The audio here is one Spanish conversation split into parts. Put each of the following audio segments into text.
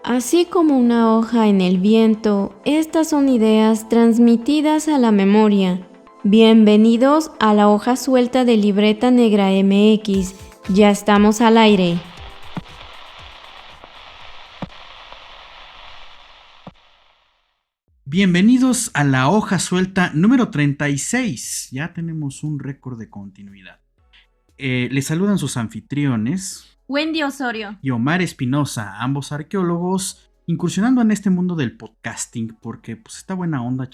Así como una hoja en el viento, estas son ideas transmitidas a la memoria. Bienvenidos a la hoja suelta de Libreta Negra MX. Ya estamos al aire. Bienvenidos a la hoja suelta número 36. Ya tenemos un récord de continuidad. Les saludan sus anfitriones, Wendy Osorio y Omar Espinosa, ambos arqueólogos, incursionando en este mundo del podcasting, porque pues está buena onda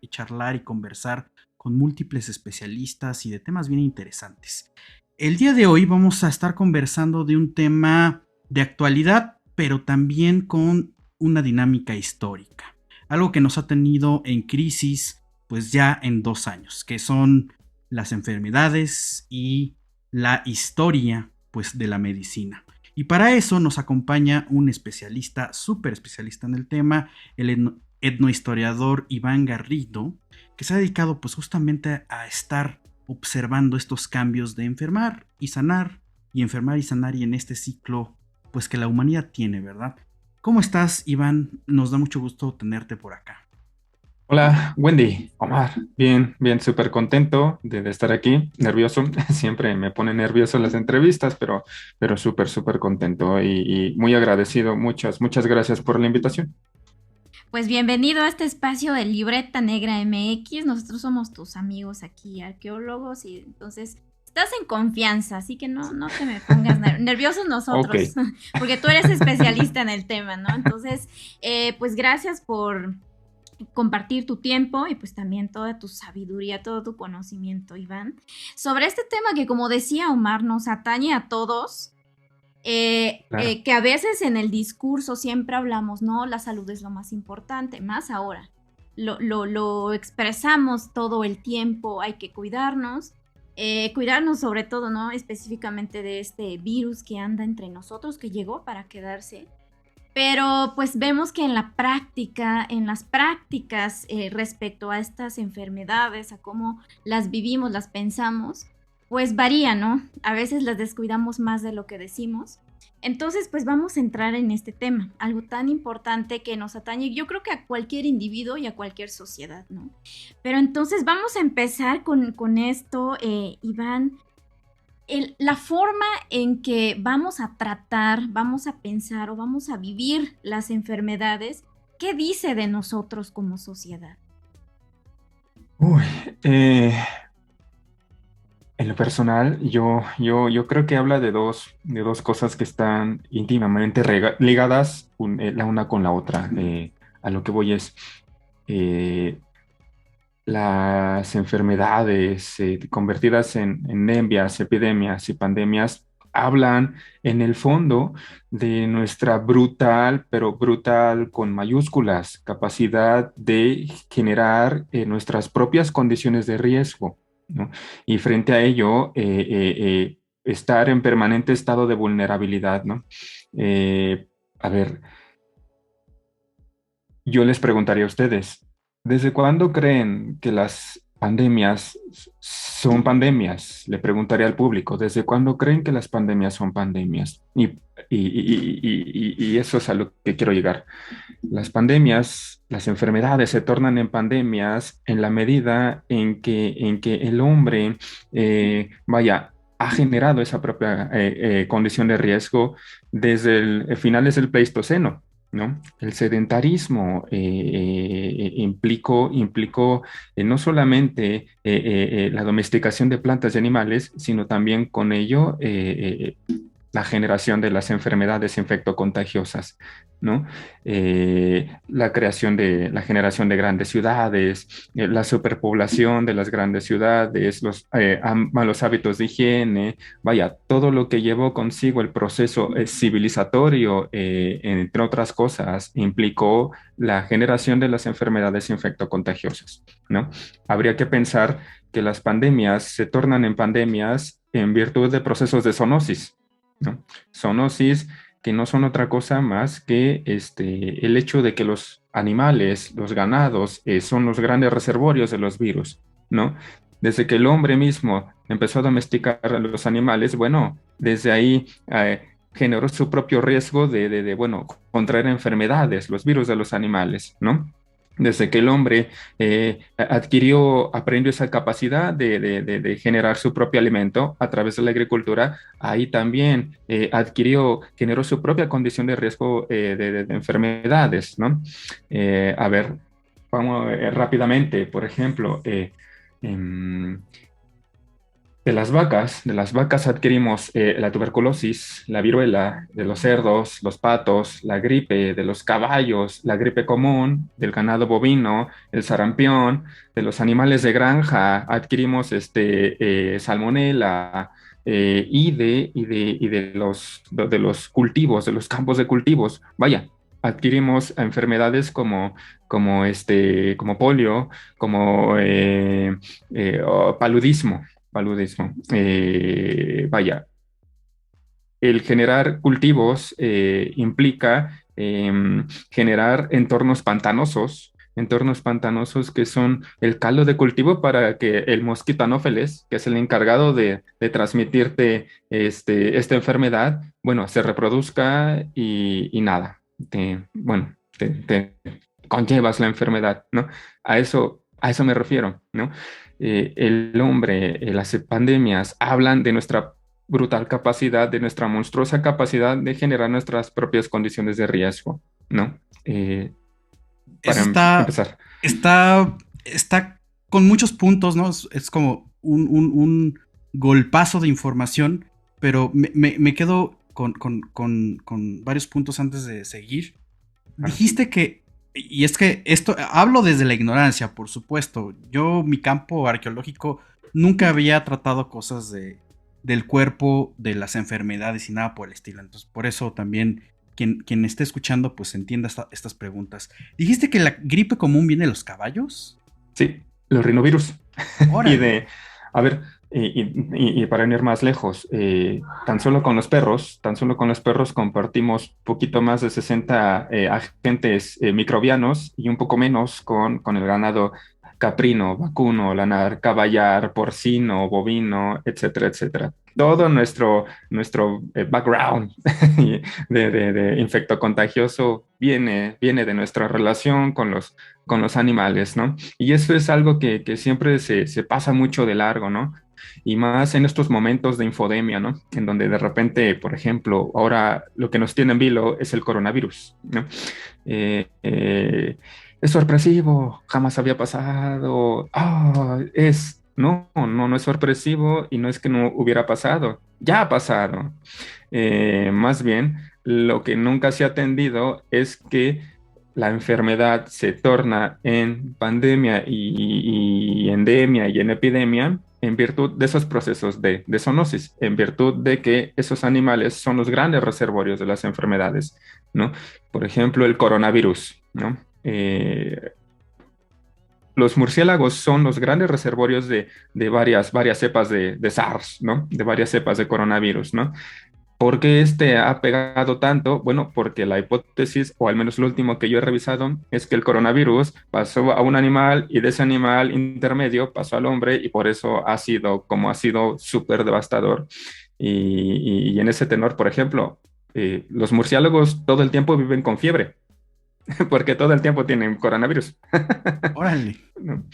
charlar y conversar con múltiples especialistas y de temas bien interesantes. El día de hoy vamos a estar conversando de un tema de actualidad, pero también con una dinámica histórica. Algo que nos ha tenido en crisis pues ya en 2 años, que son las enfermedades y la historia pues de la medicina. Y para eso nos acompaña un especialista, súper especialista en el tema, el etnohistoriador Iván Garrido, que se ha dedicado pues justamente a estar observando estos cambios de enfermar y sanar, y enfermar y sanar, y en este ciclo pues que la humanidad tiene, ¿verdad? ¿Cómo estás, Iván? Nos da mucho gusto tenerte por acá. Hola, Wendy, Omar, bien, súper contento de estar aquí, nervioso, siempre me pone nervioso las entrevistas, pero súper contento y muy agradecido, muchas gracias por la invitación. Pues bienvenido a este espacio de Libreta Negra MX. Nosotros somos tus amigos aquí, arqueólogos, y entonces estás en confianza, así que no te me pongas nerviosos nosotros, Okay. porque tú eres especialista en el tema, ¿no? Entonces, pues gracias por compartir tu tiempo y pues también toda tu sabiduría, todo tu conocimiento, Iván, sobre este tema que, como decía Omar, nos atañe a todos. Claro. Que a veces en el discurso siempre hablamos, ¿no? La salud es lo más importante, más ahora. Lo expresamos todo el tiempo, hay que cuidarnos sobre todo, ¿no? Específicamente de este virus que anda entre nosotros, que llegó para quedarse. Pero pues vemos que en las prácticas respecto a estas enfermedades, a cómo las vivimos, las pensamos, pues varía, ¿no? A veces las descuidamos más de lo que decimos. Entonces, pues vamos a entrar en este tema, algo tan importante que nos atañe, yo creo que a cualquier individuo y a cualquier sociedad, ¿no? Pero entonces vamos a empezar con esto, Iván. La forma en que vamos a tratar, vamos a pensar o vamos a vivir las enfermedades, ¿qué dice de nosotros como sociedad? Uy, eh, en lo personal, yo creo que habla de dos cosas que están íntimamente ligadas la una con la otra. A lo que voy es, eh, las enfermedades convertidas en endemias, epidemias y pandemias hablan en el fondo de nuestra brutal, pero brutal con mayúsculas, capacidad de generar nuestras propias condiciones de riesgo, ¿no? Y frente a ello, estar en permanente estado de vulnerabilidad, ¿no? A ver, yo les preguntaría a ustedes, ¿desde cuándo creen que las pandemias son pandemias? Le preguntaría al público, ¿desde cuándo creen que las pandemias son pandemias? Y eso es a lo que quiero llegar. Las pandemias, las enfermedades se tornan en pandemias en la medida en que el hombre, ha generado esa propia condición de riesgo desde finales del Pleistoceno, ¿no? El sedentarismo implicó no solamente la domesticación de plantas y animales, sino también con ello la generación de las enfermedades infectocontagiosas, ¿no? La generación de grandes ciudades, la superpoblación de las grandes ciudades, los malos hábitos de higiene, vaya, todo lo que llevó consigo el proceso civilizatorio, entre otras cosas, implicó la generación de las enfermedades infectocontagiosas, ¿no? Habría que pensar que las pandemias se tornan en pandemias en virtud de procesos de zoonosis, ¿no? Zoonosis que no son otra cosa más que el hecho de que los animales, los ganados, son los grandes reservorios de los virus, ¿no? Desde que el hombre mismo empezó a domesticar a los animales, bueno, desde ahí generó su propio riesgo bueno, contraer enfermedades, los virus de los animales, ¿no? Desde que el hombre aprendió esa capacidad de generar su propio alimento a través de la agricultura, ahí también generó su propia condición de riesgo de enfermedades, ¿no? A ver, vamos rápidamente, por ejemplo, em, de las vacas adquirimos la tuberculosis, la viruela, de los cerdos, los patos, la gripe, de los caballos, la gripe común, del ganado bovino, el sarampión, de los animales de granja adquirimos salmonela, de los cultivos, de los campos de cultivos. Vaya, adquirimos enfermedades como polio, como paludismo. Vaya, el generar cultivos implica generar entornos pantanosos que son el caldo de cultivo para que el mosquito anófeles, que es el encargado de transmitirte esta enfermedad, bueno, se reproduzca y nada, te conllevas la enfermedad, ¿no? A eso me refiero, ¿no? El hombre, las pandemias hablan de nuestra brutal capacidad, de nuestra monstruosa capacidad de generar nuestras propias condiciones de riesgo, ¿no? Para Eso empezar. está con muchos puntos, ¿no? Es como un golpazo de información, pero me quedo con varios puntos antes de seguir. Dijiste que, y es que esto, hablo desde la ignorancia, por supuesto. Yo, mi campo arqueológico, nunca había tratado cosas del cuerpo, de las enfermedades y nada por el estilo. Entonces, por eso también quien esté escuchando, pues entienda estas preguntas. ¿Dijiste que la gripe común viene de los caballos? Sí, los rinovirus. Órale. A ver, y para no ir más lejos, tan solo con los perros compartimos poquito más de 60 agentes microbianos y un poco menos con el ganado caprino, vacuno, lanar, caballar, porcino, bovino, etcétera, etcétera. Todo nuestro background de infecto contagioso viene de nuestra relación con los animales, ¿no? Y eso es algo que siempre se pasa mucho de largo, ¿no? Y más en estos momentos de infodemia, ¿no? En donde de repente, por ejemplo, ahora lo que nos tiene en vilo es el coronavirus, ¿no? Eh, eh, es sorpresivo, jamás había pasado. No es sorpresivo y no es que no hubiera pasado, ya ha pasado. Más bien, lo que nunca se ha atendido es que la enfermedad se torna en pandemia y endemia y en epidemia en virtud de esos procesos de zoonosis, en virtud de que esos animales son los grandes reservorios de las enfermedades, ¿no? Por ejemplo, el coronavirus, ¿no? Los murciélagos son los grandes reservorios de varias cepas de SARS, ¿no? De varias cepas de coronavirus, ¿no? ¿Por qué este ha pegado tanto? Bueno, porque la hipótesis, o al menos lo último que yo he revisado, es que el coronavirus pasó a un animal y de ese animal intermedio pasó al hombre y por eso ha sido como ha sido súper devastador. Y en ese tenor, por ejemplo, los murciélagos todo el tiempo viven con fiebre, porque todo el tiempo tienen coronavirus. Órale. ¿No?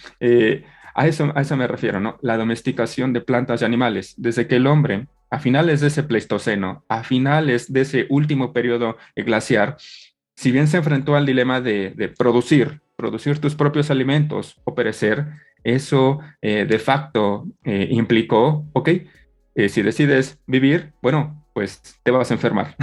A eso me refiero, ¿no? La domesticación de plantas y animales. Desde que el hombre, a finales de ese Pleistoceno, a finales de ese último periodo glaciar, si bien se enfrentó al dilema de producir tus propios alimentos o perecer, eso de facto implicó, ok, si decides vivir, bueno, pues te vas a enfermar,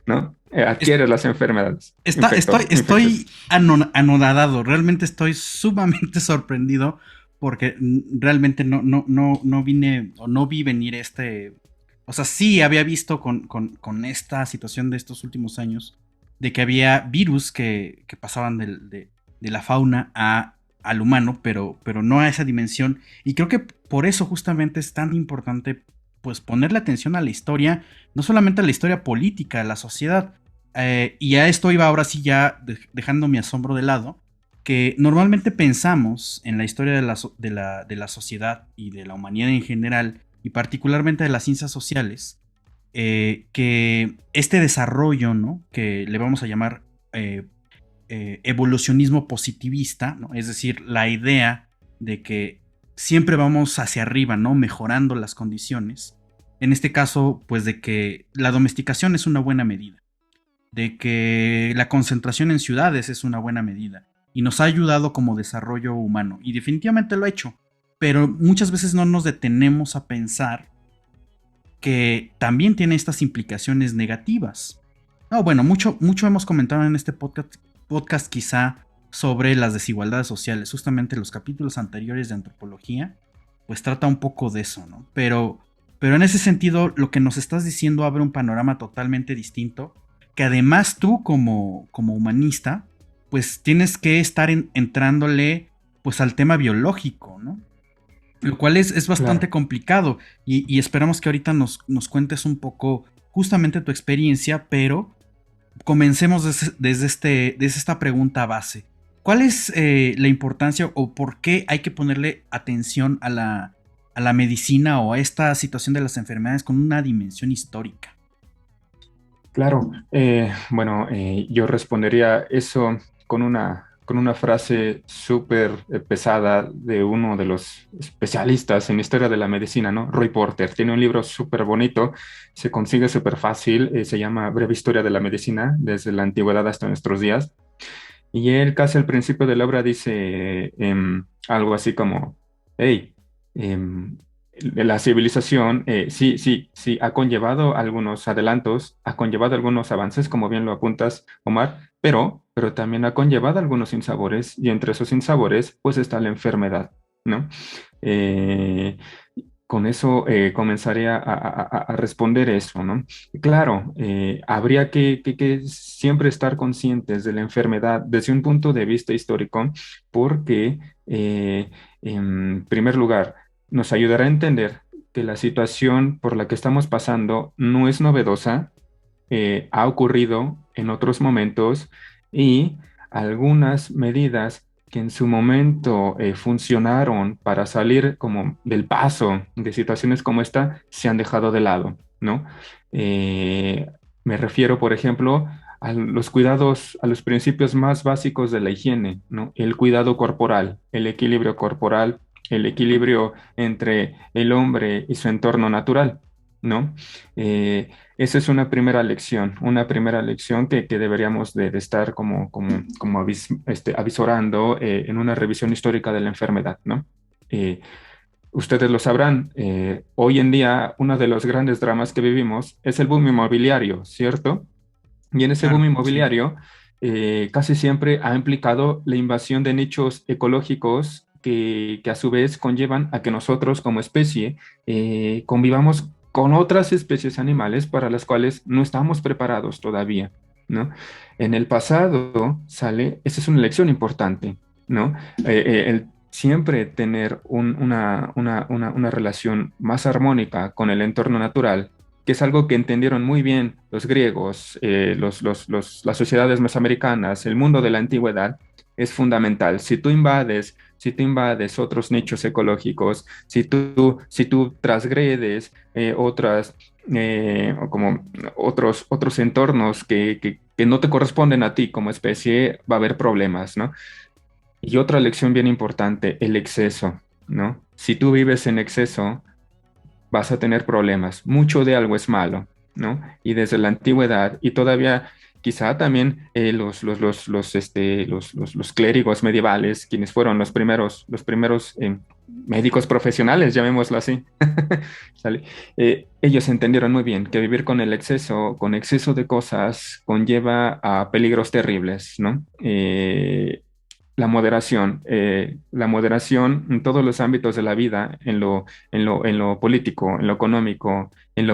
¿no? Adquieres las enfermedades. Estoy anodado, realmente estoy sumamente sorprendido porque realmente no vine o no vi venir o sea, sí había visto con esta situación de estos últimos años de que había virus que pasaban de la fauna al humano, pero no a esa dimensión, y creo que por eso justamente es tan importante pues ponerle atención a la historia, no solamente a la historia política, a la sociedad. Y a esto iba ahora sí ya dejando mi asombro de lado, que normalmente pensamos en la historia de la sociedad y de la humanidad en general, y particularmente de las ciencias sociales, que este desarrollo, ¿no? Que le vamos a llamar evolucionismo positivista, ¿no? Es decir, la idea de que siempre vamos hacia arriba, ¿no? Mejorando las condiciones. En este caso, pues de que la domesticación es una buena medida, de que la concentración en ciudades es una buena medida y nos ha ayudado como desarrollo humano y definitivamente lo ha hecho, pero muchas veces no nos detenemos a pensar que también tiene estas implicaciones negativas. No, bueno, mucho hemos comentado en este podcast quizá sobre las desigualdades sociales. Justamente los capítulos anteriores de antropología, pues trata un poco de eso, ¿no? Pero en ese sentido, lo que nos estás diciendo abre un panorama totalmente distinto, que además tú como humanista, pues tienes que estar entrándole pues al tema biológico, ¿no? Lo cual es bastante complicado y esperamos que ahorita nos cuentes un poco justamente tu experiencia, pero comencemos desde esta pregunta base. ¿Cuál es la importancia o por qué hay que ponerle atención a la medicina o a esta situación de las enfermedades con una dimensión histórica? Claro, bueno, yo respondería eso con una frase súper pesada de uno de los especialistas en historia de la medicina, ¿no? Roy Porter. Tiene un libro súper bonito, se consigue súper fácil, se llama Breve Historia de la Medicina, desde la antigüedad hasta nuestros días. Y él casi al principio de la obra dice algo así como, hey, la civilización sí ha conllevado algunos adelantos, ha conllevado algunos avances, como bien lo apuntas, Omar, pero también ha conllevado algunos sinsabores y entre esos sinsabores pues está la enfermedad, ¿no? Eh, con eso comenzaré a responder eso, ¿no? Claro, habría que siempre estar conscientes de la enfermedad desde un punto de vista histórico, porque, en primer lugar, nos ayudará a entender que la situación por la que estamos pasando no es novedosa, ha ocurrido en otros momentos y algunas medidas que en su momento funcionaron para salir como del paso de situaciones como esta, se han dejado de lado, ¿no? Eh, Me refiero, por ejemplo, a los cuidados, a los principios más básicos de la higiene, ¿no? El cuidado corporal, el equilibrio corporal, el equilibrio entre el hombre y su entorno natural, ¿no? Esa es una primera lección que deberíamos de estar avisorando en una revisión histórica de la enfermedad, ¿no? Ustedes lo sabrán, hoy en día uno de los grandes dramas que vivimos es el boom inmobiliario, ¿cierto? Y en ese boom Claro, inmobiliario casi siempre ha implicado la invasión de nichos ecológicos que a su vez conllevan a que nosotros como especie convivamos con otras especies animales para las cuales no estamos preparados todavía, ¿no? En el pasado esa es una lección importante, ¿no? El siempre tener una relación más armónica con el entorno natural, que es algo que entendieron muy bien los griegos, las sociedades mesoamericanas, el mundo de la antigüedad, es fundamental. Si tú invades otros nichos ecológicos, si tú transgredes como otros entornos que no te corresponden a ti como especie, va a haber problemas, ¿no? Y otra lección bien importante, el exceso, ¿no? Si tú vives en exceso, vas a tener problemas. Mucho de algo es malo, ¿no? Y desde la antigüedad, y todavía quizá también los clérigos medievales, quienes fueron los primeros médicos profesionales, llamémoslo así, ¿sale? Ellos entendieron muy bien que vivir con exceso de cosas, conlleva a peligros terribles, ¿no? La moderación en todos los ámbitos de la vida, en lo político, en lo económico, en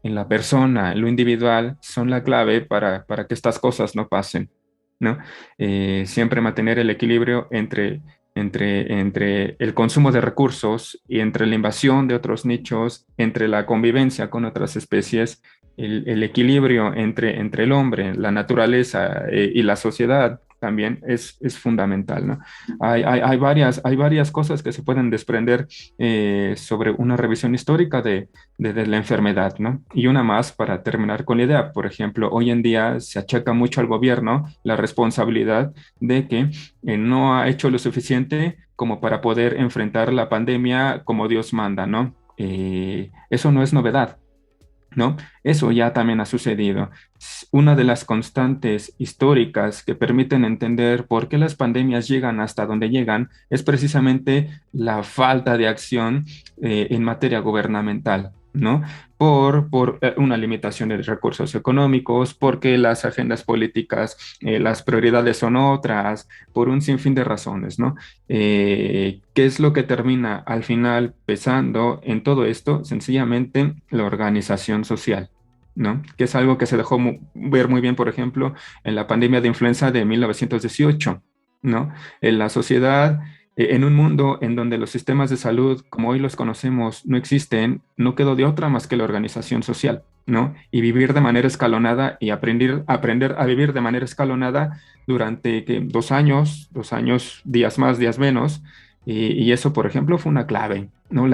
la persona, en lo individual, son la clave para que estas cosas no pasen, ¿no? Siempre mantener el equilibrio entre el consumo de recursos y entre la invasión de otros nichos, entre la convivencia con otras especies, el equilibrio entre el hombre, la naturaleza y la sociedad, también es fundamental, ¿no? Hay varias cosas que se pueden desprender sobre una revisión histórica de la enfermedad, ¿no? Y una más para terminar con la idea. Por ejemplo, hoy en día se achaca mucho al gobierno la responsabilidad de que no ha hecho lo suficiente como para poder enfrentar la pandemia como Dios manda, ¿no? Eso no es novedad, ¿no? Eso ya también ha sucedido. Una de las constantes históricas que permiten entender por qué las pandemias llegan hasta donde llegan es precisamente la falta de acción en materia gubernamental, ¿no? Por una limitación de recursos económicos, porque las agendas políticas, las prioridades son otras, por un sinfín de razones, ¿no? ¿Qué es lo que termina al final pesando en todo esto? Sencillamente la organización social, ¿no? Que es algo que se dejó ver muy bien, por ejemplo, en la pandemia de influenza de 1918, ¿no? En la sociedad, en un mundo en donde los sistemas de salud, como hoy los conocemos, no existen, no quedó de otra más que la organización social, ¿no? Y vivir de manera escalonada y aprender a vivir de manera escalonada durante ¿qué? 2 años, días más, días menos, y eso, por ejemplo, fue una clave, ¿no?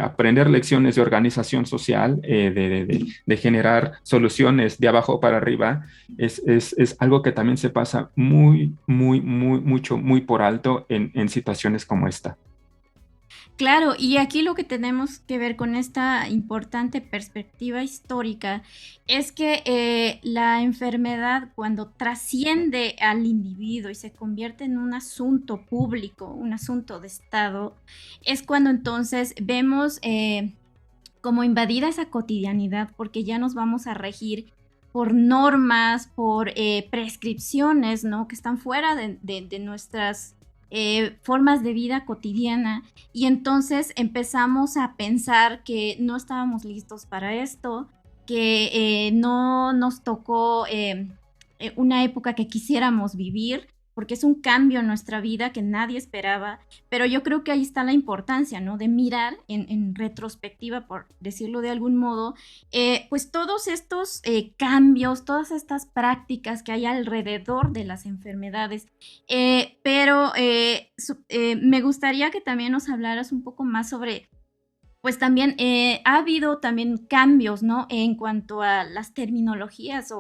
Aprender lecciones de organización social, de generar soluciones de abajo para arriba, es algo que también se pasa muy por alto en situaciones como esta. Claro, y aquí lo que tenemos que ver con esta importante perspectiva histórica es que la enfermedad, cuando trasciende al individuo y se convierte en un asunto público, un asunto de Estado, es cuando entonces vemos como invadida esa cotidianidad, porque ya nos vamos a regir por normas, por prescripciones, ¿no? Que están fuera de nuestras formas de vida cotidiana, y entonces empezamos a pensar que no estábamos listos para esto, que no nos tocó una época que quisiéramos vivir, porque es un cambio en nuestra vida que nadie esperaba, pero yo creo que ahí está la importancia, ¿no? De mirar en retrospectiva, por decirlo de algún modo, pues todos estos cambios, todas estas prácticas que hay alrededor de las enfermedades. Pero me gustaría que también nos hablaras un poco más sobre, pues también ha habido también cambios, ¿no? En cuanto a las terminologías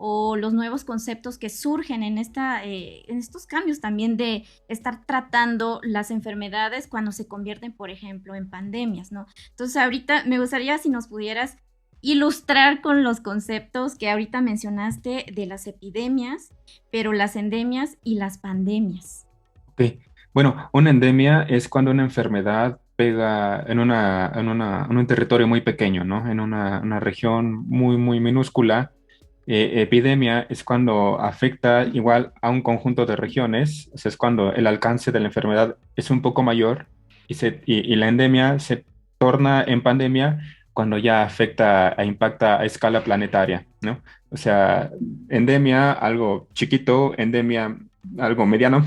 o los nuevos conceptos que surgen en estos cambios también de estar tratando las enfermedades cuando se convierten, por ejemplo, en pandemias, ¿no? Entonces, ahorita me gustaría si nos pudieras ilustrar con los conceptos que ahorita mencionaste de las epidemias, pero las endemias y las pandemias. Ok. Bueno, una endemia es cuando una enfermedad pega en un territorio muy pequeño, ¿no? En una región muy minúscula. Epidemia es cuando afecta igual a un conjunto de regiones, o sea, es cuando el alcance de la enfermedad es un poco mayor y la endemia se torna en pandemia cuando ya afecta e impacta a escala planetaria, ¿no? O sea, endemia, algo chiquito, endemia, algo mediano,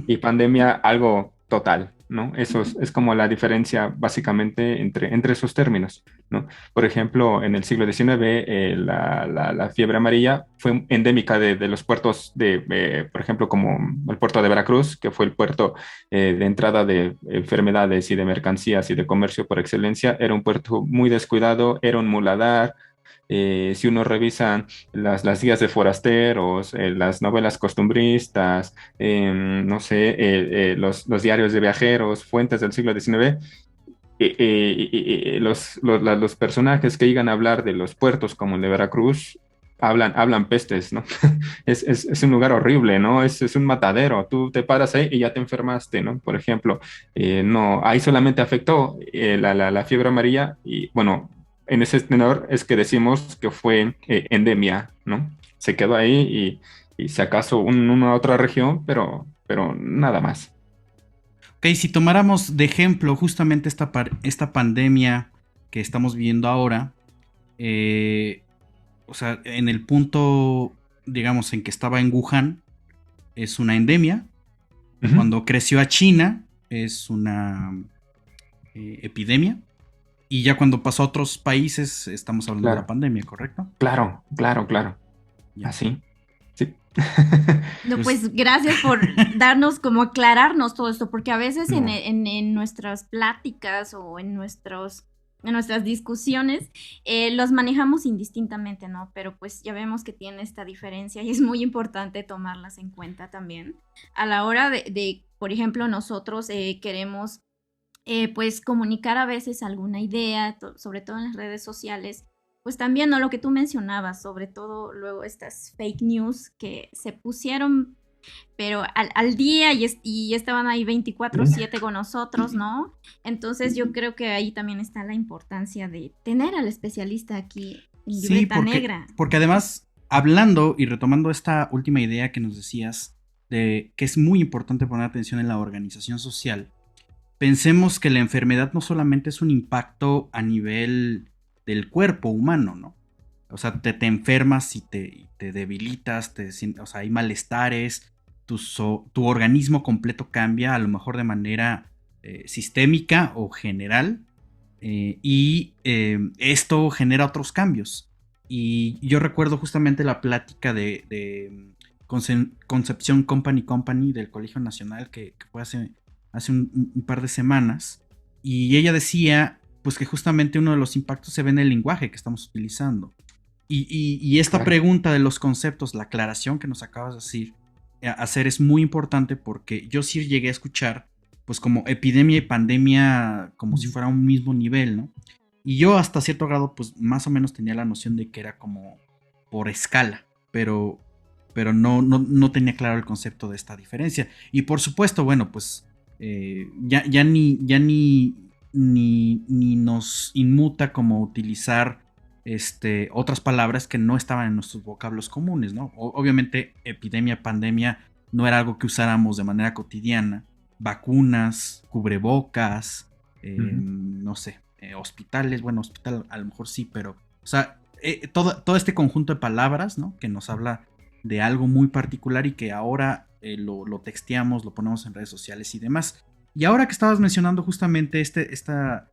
y pandemia, algo total, ¿no? Eso es como la diferencia básicamente entre esos términos, ¿no? Por ejemplo, en el siglo XIX, la fiebre amarilla fue endémica de los puertos por ejemplo, como el puerto de Veracruz, que fue el puerto de entrada de enfermedades y de mercancías y de comercio por excelencia. Era un puerto muy descuidado, era un muladar. Si uno revisa las guías de forasteros, las novelas costumbristas, no sé, los diarios de viajeros, fuentes del siglo XIX, los personajes que llegan a hablar de los puertos como el de Veracruz hablan pestes, ¿no? Es un lugar horrible, ¿no? Es un matadero. Tú te paras ahí y ya te enfermaste, ¿no? Por ejemplo, no, ahí solamente afectó la fiebre amarilla y, bueno, en ese tenor es que decimos que fue endemia, ¿no? Se quedó ahí y si acaso una otra región, pero nada más. Ok, si tomáramos de ejemplo justamente esta pandemia que estamos viviendo ahora, o sea, en el punto, digamos, en que estaba en Wuhan, es una endemia. Uh-huh. Cuando creció a China, es una epidemia. Y ya cuando pasó a otros países, estamos hablando de la pandemia, ¿correcto? Claro. Ya. Así. Sí. No, Pues, pues gracias por darnos, como aclararnos todo esto, porque a veces No. en nuestras pláticas o en nuestras discusiones los manejamos indistintamente, ¿no? Pero pues ya vemos que tiene esta diferencia y es muy importante tomarlas en cuenta también a la hora por ejemplo, nosotros queremos pues comunicar a veces alguna idea, sobre todo en las redes sociales, pues también, ¿no? Lo que tú mencionabas, sobre todo luego estas fake news que se pusieron, pero al día y estaban ahí Sí. 24/7 con nosotros, ¿no? Entonces yo creo que ahí también está la importancia de tener al especialista aquí en sí, Libreta Negra. porque además, hablando y retomando esta última idea que nos decías, de que es muy importante poner atención en la organización social, pensemos que la enfermedad no solamente es un impacto a nivel del cuerpo humano, ¿no? O sea, te enfermas y te debilitas, o sea, hay malestares, tu organismo completo cambia, a lo mejor de manera sistémica o general, esto genera otros cambios. Y yo recuerdo justamente la plática de Concepción Company del Colegio Nacional que fue hace un par de semanas, y ella decía pues que justamente uno de los impactos se ve en el lenguaje que estamos utilizando. Y esta Claro. pregunta de los conceptos, la aclaración que nos acabas de decir, hacer es muy importante, porque yo sí llegué a escuchar pues como epidemia y pandemia como si fuera un mismo nivel, ¿no? Y yo hasta cierto grado pues más o menos tenía la noción de que era como por escala, pero no tenía claro el concepto de esta diferencia. Y por supuesto, bueno, pues ya ni nos inmuta como utilizar otras palabras que no estaban en nuestros vocablos comunes, ¿no? Obviamente, epidemia, pandemia no era algo que usáramos de manera cotidiana. Vacunas, cubrebocas, no sé, hospitales, bueno, hospital a lo mejor sí, pero, o sea, todo este conjunto de palabras, ¿no? Que nos habla de algo muy particular y que ahora lo texteamos, lo ponemos en redes sociales y demás. Y ahora que estabas mencionando justamente esta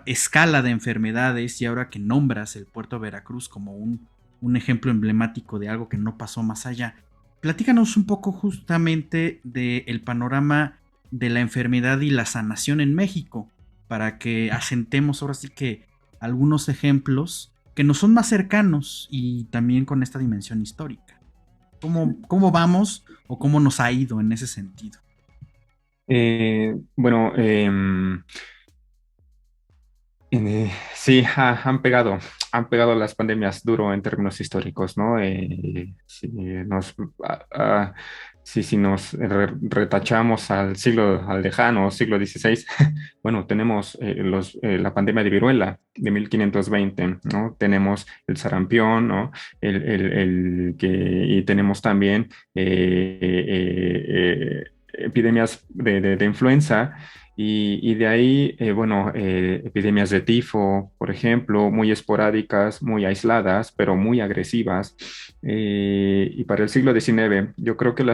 escala de enfermedades, y ahora que nombras el puerto de Veracruz como un ejemplo emblemático de algo que no pasó más allá, platícanos un poco justamente del panorama de la enfermedad y la sanación en México, para que asentemos ahora sí que algunos ejemplos que nos son más cercanos y también con esta dimensión histórica. ¿Cómo vamos o cómo nos ha ido en ese sentido? Bueno, sí, han pegado las pandemias duro en términos históricos, ¿no? Ah, ah, si nos retachamos al lejano siglo XVI, bueno, tenemos la pandemia de viruela de 1520, ¿no? Tenemos el sarampión, ¿no? Y tenemos también epidemias de influenza. Y de ahí, bueno, epidemias de tifo, por ejemplo, muy esporádicas, muy aisladas, pero muy agresivas. Y para el siglo XIX, yo creo que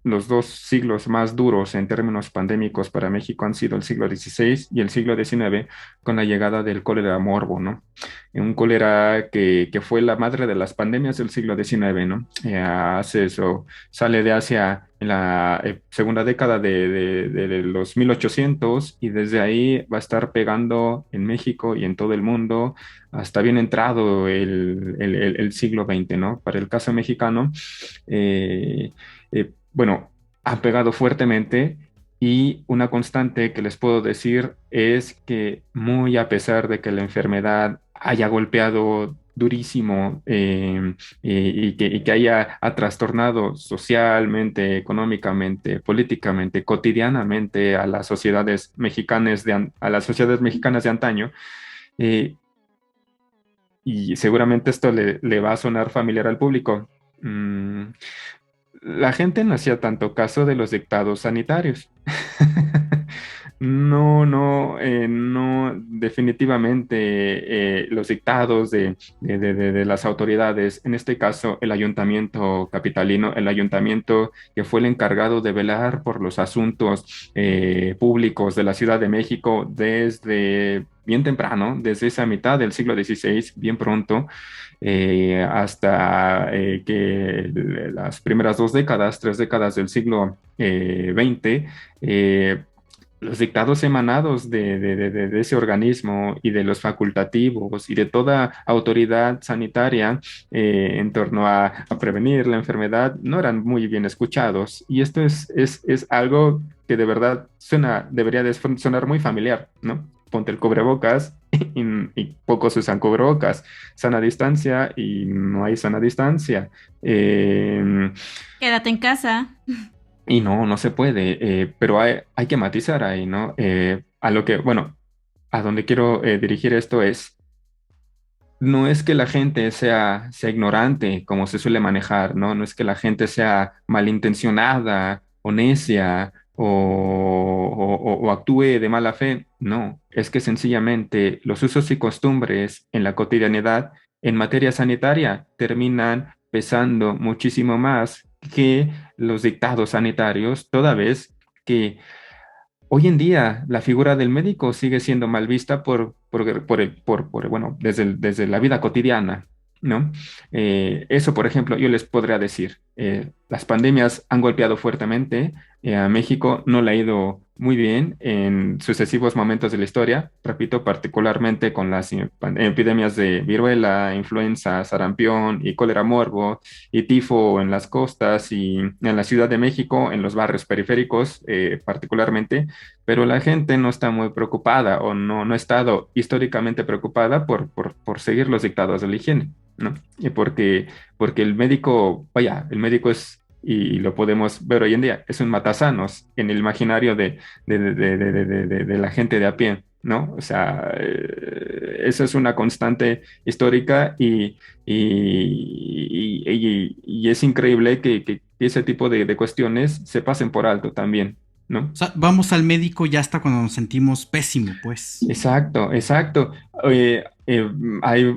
los dos siglos más duros en términos pandémicos para México han sido el siglo XVI y el siglo XIX, con la llegada del cólera morbo, ¿no? Un cólera que fue la madre de las pandemias del siglo XIX, ¿no? Hace eso, sale de Asia en la segunda década de los 1800, y desde ahí va a estar pegando en México y en todo el mundo hasta bien entrado el siglo XX, ¿no? Para el caso mexicano, bueno, han pegado fuertemente, y una constante que les puedo decir es que, muy a pesar de que la enfermedad haya golpeado durísimo, y que ha trastornado socialmente, económicamente, políticamente, cotidianamente a las sociedades mexicanas a las sociedades mexicanas de antaño, eh, y seguramente esto le va a sonar familiar al público. La gente no hacía tanto caso de los dictados sanitarios. no, definitivamente los dictados de las autoridades, en este caso el ayuntamiento capitalino, el ayuntamiento que fue el encargado de velar por los asuntos públicos de la Ciudad de México desde bien temprano, desde esa mitad del siglo XVI, bien pronto, hasta que las primeras 2 décadas, 3 décadas del siglo XX, los dictados emanados de ese organismo y de los facultativos y de toda autoridad sanitaria en torno a prevenir la enfermedad no eran muy bien escuchados. Y esto es algo que de verdad debería de sonar muy familiar, ¿no? Ponte el cubrebocas y pocos usan cubrebocas. Sana distancia y no hay sana distancia. Quédate en casa. Y no se puede, pero hay que matizar ahí, ¿no? Bueno, a donde quiero dirigir esto no es que la gente sea ignorante, como se suele manejar, ¿no? No es que la gente sea malintencionada o necia o actúe de mala fe, no, es que sencillamente los usos y costumbres en la cotidianidad en materia sanitaria terminan pesando muchísimo más que los dictados sanitarios, toda vez que hoy en día la figura del médico sigue siendo mal vista bueno, desde la vida cotidiana, ¿no? Eso, por ejemplo, yo les podría decir, las pandemias han golpeado fuertemente, a México no le ha ido muy bien en sucesivos momentos de la historia, repito, particularmente con las epidemias de viruela, influenza, sarampión y cólera morbo y tifo en las costas y en la Ciudad de México, en los barrios periféricos particularmente, pero la gente no está muy preocupada o no ha estado históricamente preocupada por seguir los dictados de la higiene, ¿no? Y porque el médico, vaya, el médico y lo podemos ver hoy en día, es un matasanos en el imaginario de la gente de a pie, ¿no? O sea, eso es una constante histórica y es increíble que ese tipo de cuestiones se pasen por alto también, ¿no? O sea, vamos al médico ya hasta cuando nos sentimos pésimo, pues. Exacto, exacto. Hay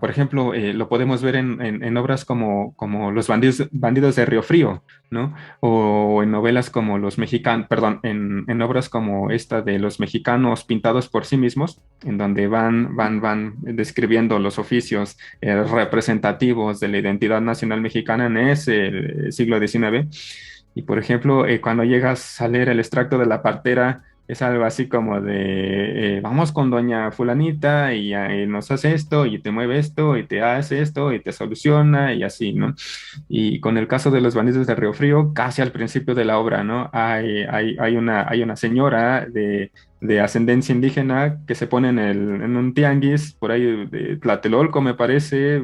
por ejemplo, lo podemos ver en obras como Los bandidos de Río Frío, ¿no? O en novelas como Los Mexicanos, perdón, en obras como esta de Los Mexicanos pintados por sí mismos, en donde van describiendo los oficios representativos de la identidad nacional mexicana en ese siglo XIX. Y por ejemplo, cuando llegas a leer el extracto de la partera, es algo así como de, vamos con doña fulanita y nos hace esto y te mueve esto y te hace esto y te soluciona y así, ¿no? Y con el caso de los bandidos de Río Frío, casi al principio de la obra, ¿no? Hay una señora de ascendencia indígena que se pone en un tianguis por ahí de Tlatelolco, me parece,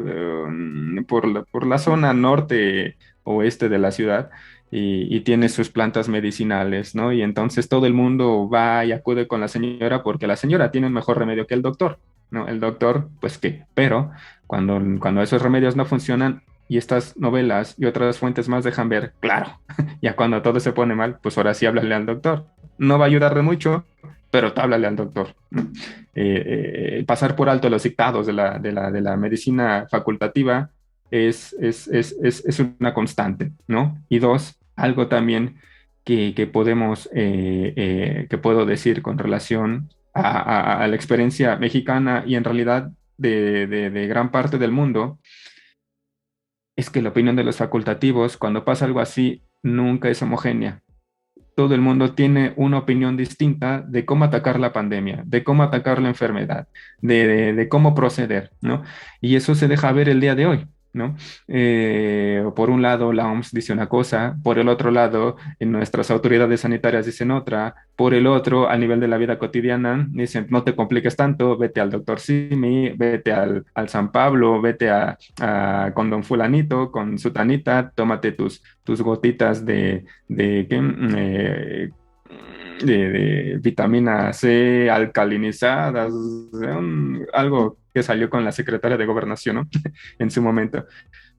por la zona norte oeste de la ciudad y tiene sus plantas medicinales, ¿no? Y entonces todo el mundo va y acude con la señora porque la señora tiene un mejor remedio que el doctor, ¿no? El doctor, pues qué, pero cuando esos remedios no funcionan y estas novelas y otras fuentes más dejan ver, claro, ya cuando todo se pone mal, pues ahora sí háblale al doctor. No va a ayudar de mucho, pero tú háblale al doctor, ¿no? Pasar por alto los dictados de la medicina facultativa es una constante, ¿no? Y dos, algo también que que puedo decir con relación a la experiencia mexicana y en realidad de gran parte del mundo, es que la opinión de los facultativos, cuando pasa algo así, nunca es homogénea. Todo el mundo tiene una opinión distinta de cómo atacar la pandemia, de cómo atacar la enfermedad, de cómo proceder, ¿no? Y eso se deja ver el día de hoy, ¿no? Por un lado, la OMS dice una cosa, por el otro lado, nuestras autoridades sanitarias dicen otra, por el otro, a nivel de la vida cotidiana, dicen, no te compliques tanto, vete al doctor Simi, vete al San Pablo, vete con don fulanito, con sutanita, tómate tus gotitas ¿qué? De vitamina C alcalinizadas, algo que salió con la secretaria de Gobernación, ¿no? En su momento.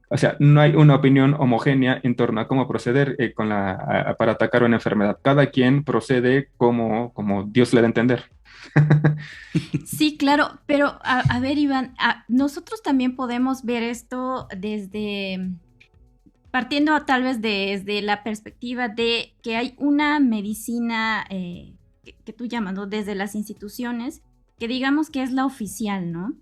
o sea, no hay una opinión homogénea en torno a cómo proceder para atacar una enfermedad. Cada quien procede como Dios le da a entender. Sí, claro, pero a ver, Iván, nosotros también podemos ver esto partiendo tal vez desde la perspectiva de que hay una medicina que tú llamas, ¿no? Desde las instituciones, que digamos que es la oficial, ¿no?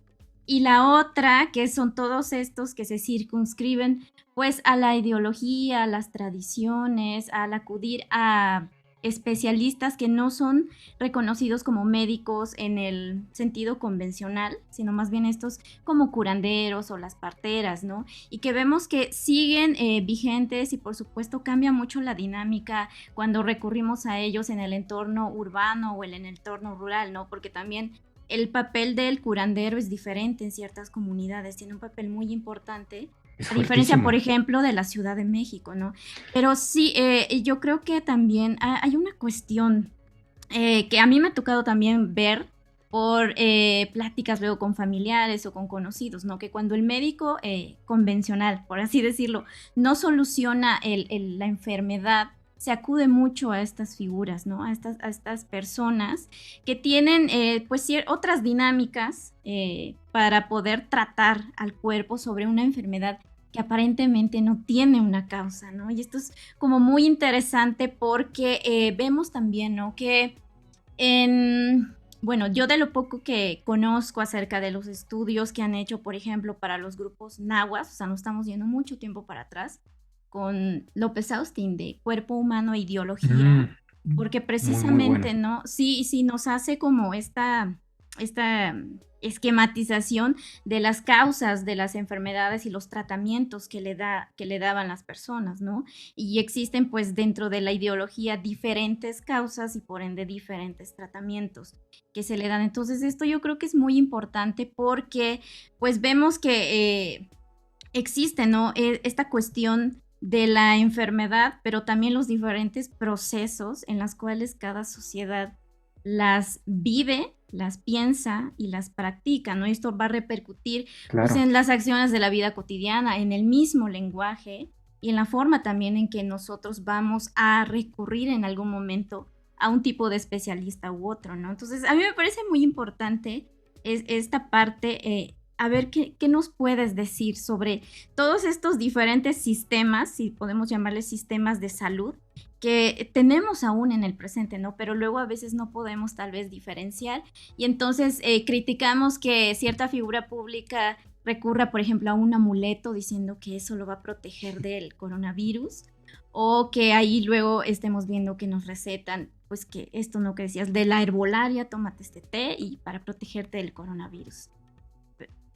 Y la otra, que son todos estos que se circunscriben pues a la ideología, a las tradiciones, al acudir a especialistas que no son reconocidos como médicos en el sentido convencional, sino más bien estos como curanderos o las parteras, ¿no? Y que vemos que siguen vigentes y por supuesto cambia mucho la dinámica cuando recurrimos a ellos en el entorno urbano o en el entorno rural, ¿no? Porque también el papel del curandero es diferente en ciertas comunidades, tiene un papel muy importante, Es a diferencia, fuertísimo. por ejemplo, de la Ciudad de México, ¿no? Pero sí, yo creo que también hay una cuestión que a mí me ha tocado también ver por pláticas luego con familiares o con conocidos, ¿no? Que cuando el médico convencional, por así decirlo, no soluciona la enfermedad, se acude mucho a estas figuras, ¿no? A estas personas que tienen pues otras dinámicas para poder tratar al cuerpo sobre una enfermedad que aparentemente no tiene una causa, ¿no? Y esto es como muy interesante porque vemos también, ¿no? Que bueno, yo de lo poco que conozco acerca de los estudios que han hecho, por ejemplo, para los grupos nahuas, o sea, no estamos yendo mucho tiempo para atrás, con López Austin de Cuerpo Humano e Ideología, Mm, porque muy bueno. precisamente, ¿no? Sí, sí, nos hace como esta esquematización de las causas de las enfermedades y los tratamientos que le daban las personas, ¿no? Y existen pues dentro de la ideología diferentes causas y por ende diferentes tratamientos que se le dan. Entonces esto yo creo que es muy importante porque pues vemos que existe, ¿no? Esta cuestión de la enfermedad, pero también los diferentes procesos en los cuales cada sociedad las vive, las piensa y las practica, ¿no? Esto va a repercutir pues, Claro. en las acciones de la vida cotidiana, en el mismo lenguaje y en la forma también en que nosotros vamos a recurrir en algún momento a un tipo de especialista u otro, ¿no? Entonces, a mí me parece muy importante esta parte. A ver, ¿qué nos puedes decir sobre todos estos diferentes sistemas, si podemos llamarles sistemas de salud, que tenemos aún en el presente, ¿no? Pero luego a veces no podemos tal vez diferenciar y entonces criticamos que cierta figura pública recurra, por ejemplo, a un amuleto diciendo que eso lo va a proteger del coronavirus o que ahí luego estemos viendo que nos recetan, pues que esto no que decías, de la herbolaria, tómate este té y para protegerte del coronavirus.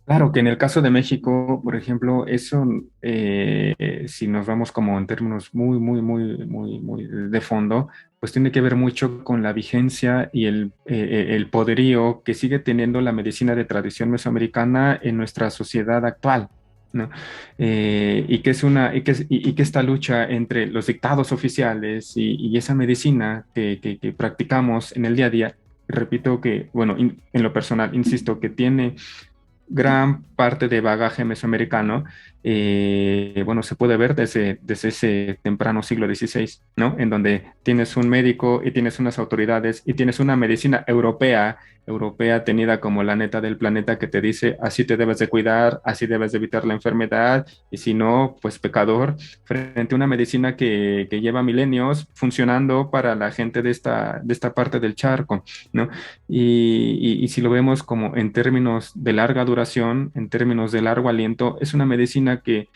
Claro que en el caso de México, por ejemplo, eso, si nos vamos como en términos muy de fondo, pues tiene que ver mucho con la vigencia y el poderío que sigue teniendo la medicina de tradición mesoamericana en nuestra sociedad actual, ¿no? Y que es y que esta lucha entre los dictados oficiales y esa medicina que practicamos en el día a día, repito que, bueno, en lo personal, insisto, que tiene gran parte de bagaje mesoamericano, bueno, se puede ver desde ese temprano siglo XVI, ¿no? En donde tienes un médico y tienes unas autoridades y tienes una medicina europea tenida como la neta del planeta que te dice, así te debes de cuidar, así debes de evitar la enfermedad, y si no, pues pecador, frente a una medicina que lleva milenios funcionando para la gente de esta parte del charco, ¿no? Y si lo vemos como en términos de larga duración, en términos de largo aliento, es una medicina que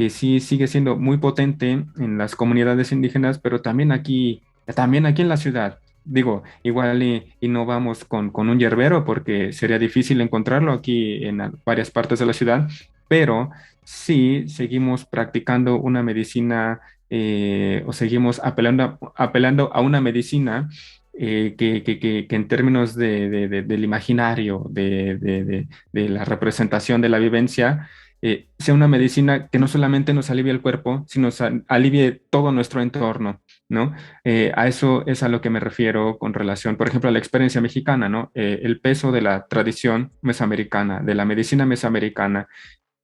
sí sigue siendo muy potente en las comunidades indígenas, pero también aquí en la ciudad. Digo, igual y no vamos con un yerbero porque sería difícil encontrarlo aquí en varias partes de la ciudad, pero sí seguimos practicando una medicina o seguimos apelando a una medicina que en términos del imaginario, de la representación de la vivencia, sea una medicina que no solamente nos alivie el cuerpo, sino nos alivie todo nuestro entorno, ¿no? A eso es a lo que me refiero con relación, por ejemplo, a la experiencia mexicana, ¿no? El peso de la tradición mesoamericana, de la medicina mesoamericana,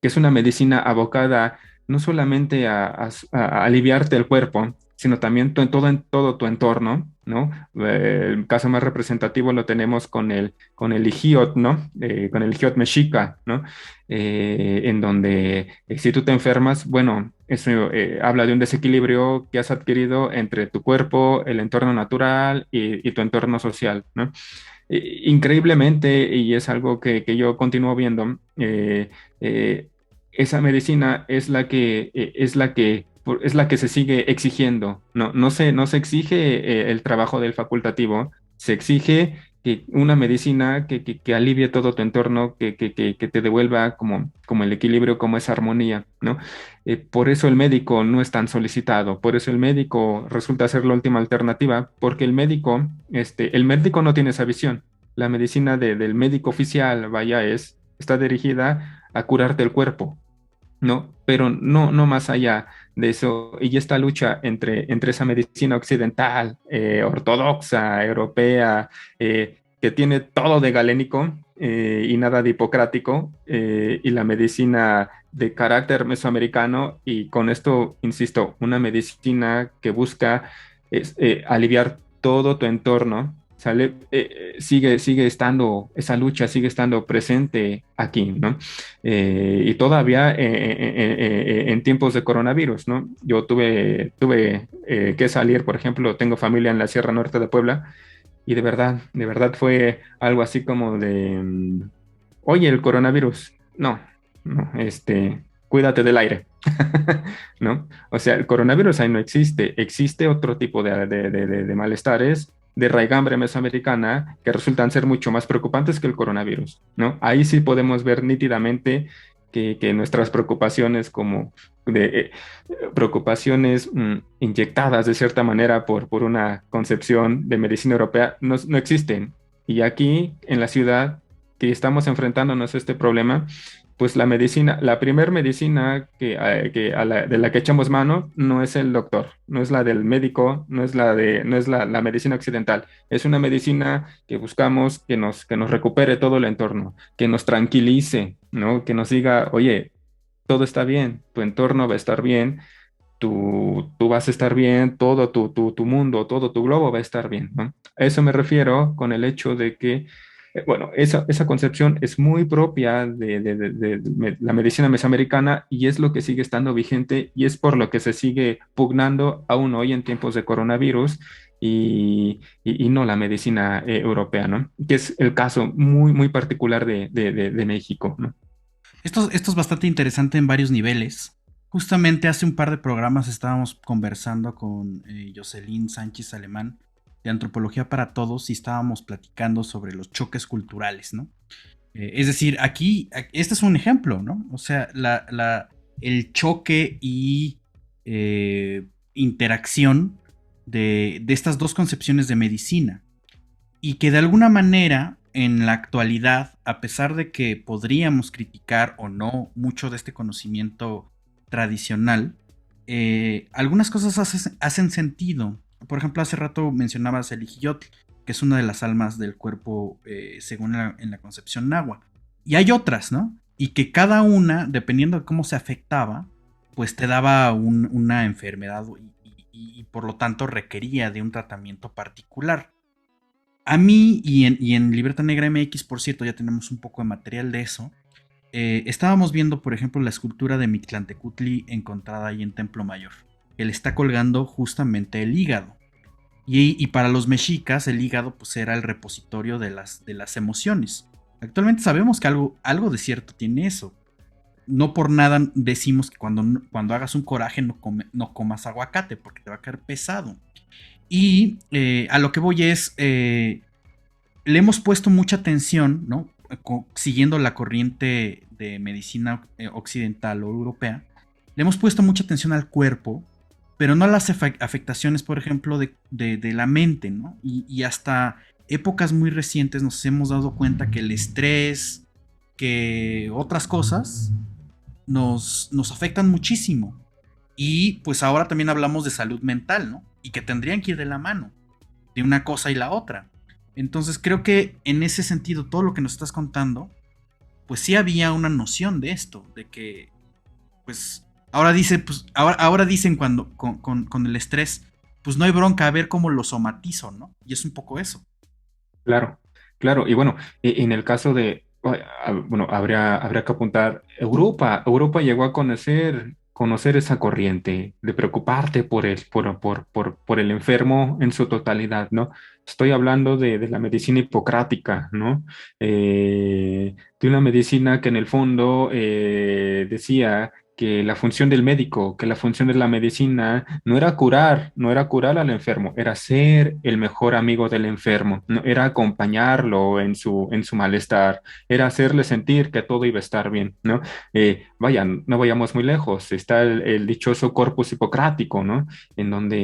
que es una medicina abocada no solamente a aliviarte el cuerpo, sino también en todo tu entorno, ¿no? El caso más representativo lo tenemos con el Ijiot, ¿no? Con el Ijiot mexica, ¿no? En donde si tú te enfermas, bueno, eso habla de un desequilibrio que has adquirido entre tu cuerpo, el entorno natural y tu entorno social, ¿no? Increíblemente, y es algo que yo continúo viendo, esa medicina es la que se sigue exigiendo. No se exige el trabajo del facultativo, se exige que una medicina que alivie todo tu entorno, que te devuelva como el equilibrio, como esa armonía, ¿no? Por eso el médico no es tan solicitado, por eso el médico resulta ser la última alternativa, porque el médico no tiene esa visión. La medicina del médico oficial, vaya, está dirigida a curarte el cuerpo, ¿no? Pero no más allá de eso. Y esta lucha entre esa medicina occidental, ortodoxa, europea, que tiene todo de galénico y nada de hipocrático, y la medicina de carácter mesoamericano, y con esto, insisto, una medicina que busca aliviar todo tu entorno. Sigue estando, esa lucha sigue estando presente aquí, ¿no? Y todavía en tiempos de coronavirus, ¿no? Yo tuve que salir, por ejemplo, tengo familia en la Sierra Norte de Puebla, y de verdad fue algo así como de, oye, el coronavirus, no, cuídate del aire, ¿no? O sea, el coronavirus ahí no existe, existe otro tipo de malestares de raigambre mesoamericana que resultan ser mucho más preocupantes que el coronavirus, ¿no? Ahí sí podemos ver nítidamente que nuestras preocupaciones como de preocupaciones inyectadas de cierta manera por una concepción de medicina europea no existen. Y aquí en la ciudad que estamos enfrentándonos a este problema, pues la primer medicina de la que echamos mano no es el doctor, no es la del médico, no es la medicina occidental. Es una medicina que buscamos que nos recupere todo el entorno, que nos tranquilice, ¿no? Que nos diga, oye, todo está bien, tu entorno va a estar bien, tú vas a estar bien, todo tu mundo, todo tu globo va a estar bien, ¿no? A eso me refiero con el hecho de que, bueno, esa concepción es muy propia de la medicina mesoamericana, y es lo que sigue estando vigente, y es por lo que se sigue pugnando aún hoy en tiempos de coronavirus. Y no la medicina europea, ¿no? Que es el caso muy particular de México, ¿no? Esto es bastante interesante en varios niveles. Justamente hace un par de programas estábamos conversando con Jocelyn Sánchez Alemán de Antropología para Todos, y estábamos platicando sobre los choques culturales, ¿no? Es decir, este es un ejemplo, ¿no? O sea, el choque y interacción de estas dos concepciones de medicina, y que de alguna manera en la actualidad, a pesar de que podríamos criticar o no mucho de este conocimiento tradicional, algunas cosas hacen sentido. Por ejemplo, hace rato mencionabas el Ijiyotl, que es una de las almas del cuerpo según en la concepción náhuatl. Y hay otras, ¿no? Y que cada una, dependiendo de cómo se afectaba, pues te daba una enfermedad y por lo tanto requería de un tratamiento particular. A mí y en Libreta Negra MX, por cierto, ya tenemos un poco de material de eso. Estábamos viendo, por ejemplo, la escultura de Mictlantecutli encontrada ahí en Templo Mayor. Que le está colgando justamente el hígado. Y para los mexicas, el hígado pues era el repositorio de las emociones. Actualmente sabemos que algo de cierto tiene eso. No por nada decimos que cuando hagas un coraje no comas aguacate, porque te va a caer pesado. Y a lo que voy es, le hemos puesto mucha atención, ¿no? Siguiendo la corriente de medicina occidental o europea, le hemos puesto mucha atención al cuerpo, pero no a las afectaciones, por ejemplo, de la mente, ¿no? Y hasta épocas muy recientes nos hemos dado cuenta que el estrés, que otras cosas, nos afectan muchísimo. Y pues ahora también hablamos de salud mental, ¿no? Y que tendrían que ir de la mano, de una cosa y la otra. Entonces creo que en ese sentido, todo lo que nos estás contando, pues sí había una noción de esto, de que, pues, Ahora dice, pues, ahora dicen cuando con el estrés, pues no hay bronca, a ver cómo lo somatizo, ¿no? Y es un poco eso. Claro, claro. Y bueno, en el caso de, bueno, habría que apuntar, Europa llegó a conocer esa corriente de preocuparte por el enfermo en su totalidad, ¿no? Estoy hablando de la medicina hipocrática, ¿no? De una medicina que en el fondo decía que la función del médico, que la función de la medicina no era curar al enfermo, era ser el mejor amigo del enfermo, no, era acompañarlo en su malestar, era hacerle sentir que todo iba a estar bien, ¿no? Vaya, no vayamos muy lejos, está el dichoso corpus hipocrático, ¿no? En donde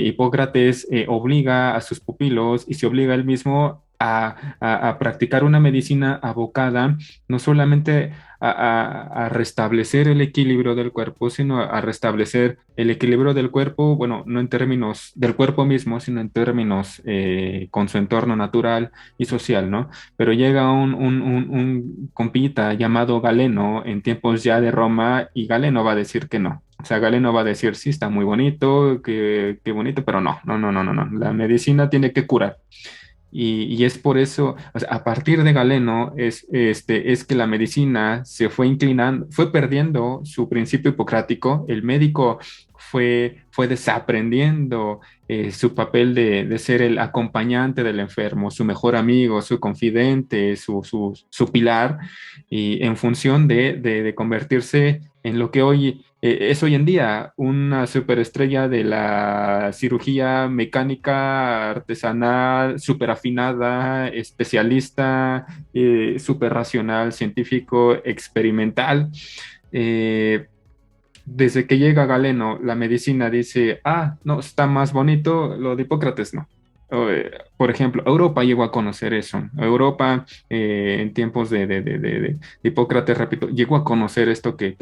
Hipócrates obliga a sus pupilos y se obliga él mismo a practicar una medicina abocada no solamente a restablecer el equilibrio del cuerpo, sino a restablecer el equilibrio del cuerpo, bueno, no en términos del cuerpo mismo, sino en términos con su entorno natural y social, ¿no? Pero llega un compita llamado Galeno en tiempos ya de Roma y Galeno va a decir que no. O sea, Galeno va a decir, sí, está muy bonito, qué bonito, pero no. La medicina tiene que curar. Y es por eso, o sea, a partir de Galeno es que la medicina se fue inclinando, fue perdiendo su principio hipocrático, el médico fue desaprendiendo su papel de ser el acompañante del enfermo, su mejor amigo, su confidente, su pilar, y en función de convertirse en lo que hoy es hoy en día una superestrella de la cirugía mecánica, artesanal, super afinada, especialista, super racional, científico, experimental. Eh, Desde que llega Galeno, la medicina dice, no, está más bonito, lo de Hipócrates no. Por ejemplo, Europa llegó a conocer eso. Europa, en tiempos de Hipócrates, repito, llegó a conocer esto que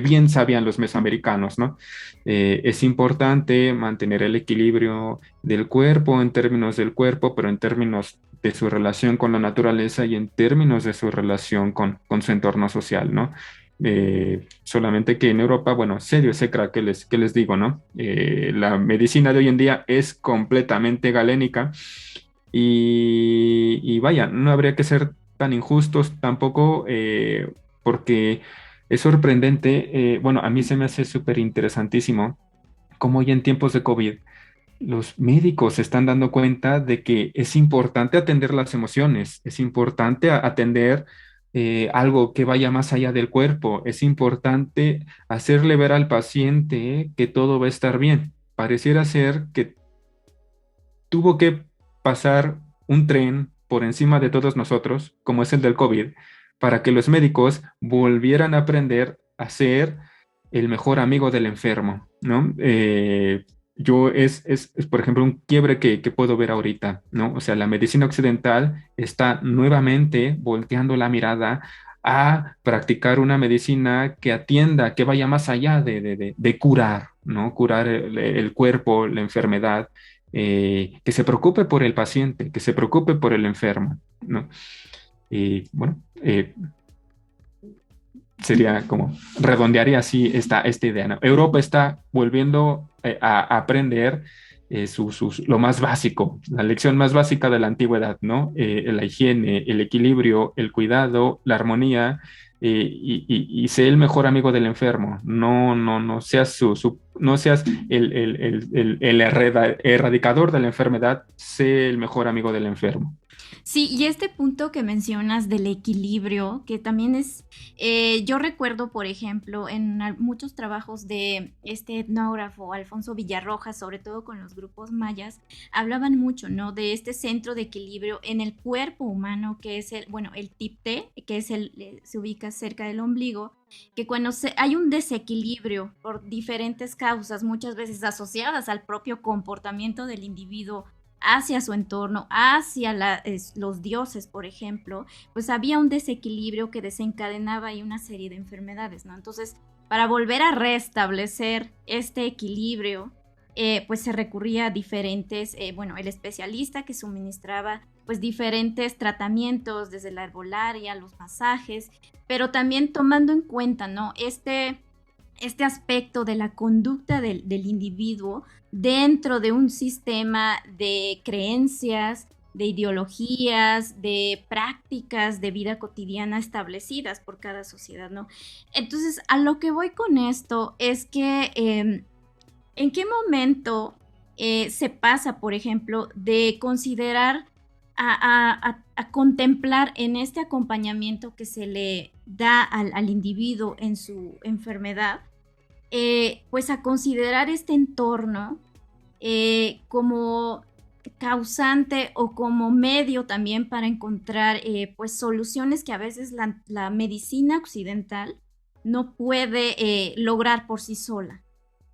bien sabían los mesoamericanos, ¿no? Es importante mantener el equilibrio del cuerpo en términos del cuerpo, pero en términos de su relación con la naturaleza y en términos de su relación con su entorno social, ¿no? Solamente que en Europa, bueno, serio ese crack que les digo, ¿no? La medicina de hoy en día es completamente galénica y vaya, no habría que ser tan injustos tampoco porque es sorprendente, bueno, a mí se me hace súper interesantísimo cómo hoy en tiempos de COVID los médicos se están dando cuenta de que es importante atender las emociones, es importante atender algo que vaya más allá del cuerpo, es importante hacerle ver al paciente que todo va a estar bien. Pareciera ser que tuvo que pasar un tren por encima de todos nosotros, como es el del COVID, para que los médicos volvieran a aprender a ser el mejor amigo del enfermo, ¿no? Por ejemplo, un quiebre que puedo ver ahorita, ¿no? O sea, la medicina occidental está nuevamente volteando la mirada a practicar una medicina que atienda, que vaya más allá de curar, ¿no? Curar el cuerpo, la enfermedad, que se preocupe por el paciente, que se preocupe por el enfermo, ¿no? Y bueno, sería como redondearía así esta idea, ¿no? Europa está volviendo a aprender lo más básico, la lección más básica de la antigüedad, ¿no? La higiene, el equilibrio, el cuidado, la armonía, y sé el mejor amigo del enfermo. No seas no seas el erradicador de la enfermedad, sé el mejor amigo del enfermo. Sí, y este punto que mencionas del equilibrio, que también es, yo recuerdo, por ejemplo, en muchos trabajos de este etnógrafo Alfonso Villarroja, sobre todo con los grupos mayas, hablaban mucho, ¿no? De este centro de equilibrio en el cuerpo humano, que es el tipte, que es se ubica cerca del ombligo, que cuando hay un desequilibrio por diferentes causas, muchas veces asociadas al propio comportamiento del individuo, hacia su entorno, hacia los dioses, por ejemplo, pues había un desequilibrio que desencadenaba ahí una serie de enfermedades, ¿no? Entonces, para volver a restablecer este equilibrio, pues se recurría a diferentes, el especialista que suministraba pues diferentes tratamientos, desde la herbolaria, los masajes, pero también tomando en cuenta, ¿no? este aspecto de la conducta del individuo dentro de un sistema de creencias, de ideologías, de prácticas de vida cotidiana establecidas por cada sociedad, ¿no? Entonces, a lo que voy con esto es que ¿en qué momento se pasa, por ejemplo, de considerar a contemplar en este acompañamiento que se le da al individuo en su enfermedad, pues a considerar este entorno como causante o como medio también para encontrar pues soluciones que a veces la medicina occidental no puede lograr por sí sola?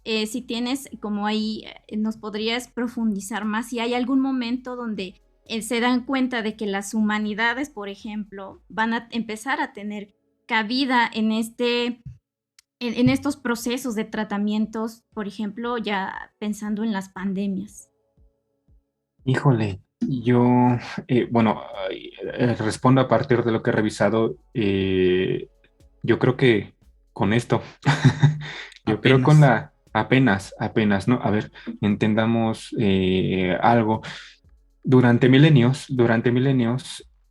Si tienes como ahí, nos podrías profundizar más si hay algún momento donde se dan cuenta de que las humanidades, por ejemplo, van a empezar a tener cabida en estos procesos de tratamientos, por ejemplo, ya pensando en las pandemias. Híjole, yo, bueno, respondo a partir de lo que he revisado. Yo creo que con esto, yo creo con Apenas. apenas, ¿no? A ver, entendamos algo. Durante milenios,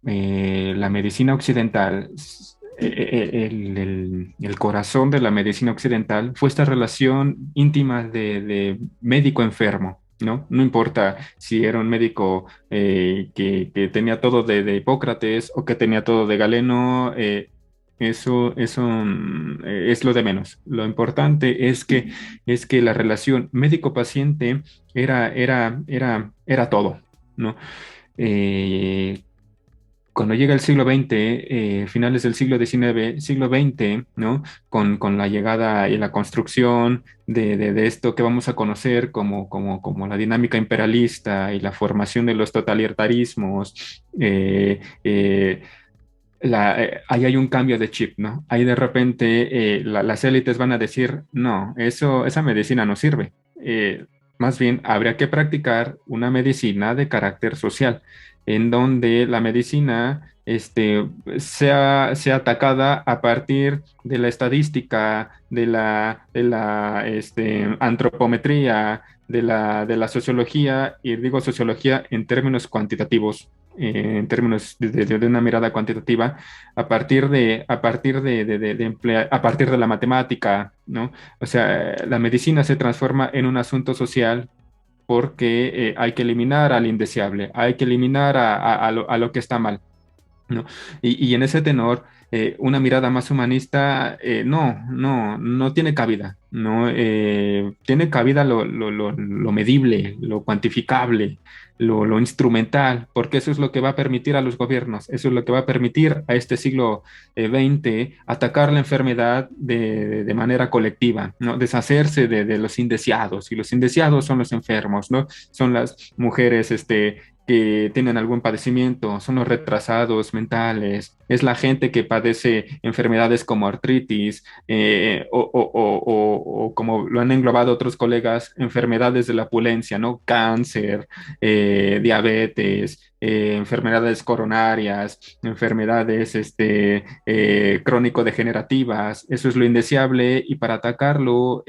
la medicina occidental, el corazón de la medicina occidental fue esta relación íntima de médico-enfermo, ¿no? No importa si era un médico que tenía todo de Hipócrates o que tenía todo de Galeno, eso es lo de menos. Lo importante es que la relación médico-paciente era todo, ¿no? Eh, Cuando llega el siglo XX, finales del siglo XIX, siglo XX, ¿no? Con la llegada y la construcción de esto que vamos a conocer como la dinámica imperialista y la formación de los totalitarismos, ahí hay un cambio de chip, ¿no? Ahí de repente las élites van a decir, no, esa medicina no sirve. Más bien, habría que practicar una medicina de carácter social, en donde la medicina sea atacada a partir de la estadística, de la antropometría, de la sociología, y digo sociología en términos cuantitativos, en términos de una mirada cuantitativa, a partir de la matemática, ¿no? O sea, la medicina se transforma en un asunto social porque hay que eliminar al indeseable, hay que eliminar a lo que está mal, ¿no? Y en ese tenor, una mirada más humanista, no tiene cabida, no tiene cabida lo medible, lo cuantificable, lo instrumental, porque eso es lo que va a permitir a los gobiernos, eso es lo que va a permitir a este siglo XX atacar la enfermedad de manera colectiva, ¿no? Deshacerse de los indeseados, y los indeseados son los enfermos, ¿no? Son las mujeres, que tienen algún padecimiento, son los retrasados mentales, es la gente que padece enfermedades como artritis, o como lo han englobado otros colegas, enfermedades de la opulencia, ¿no? Cáncer, diabetes, enfermedades coronarias, enfermedades crónico-degenerativas. Eso es lo indeseable, y para atacarlo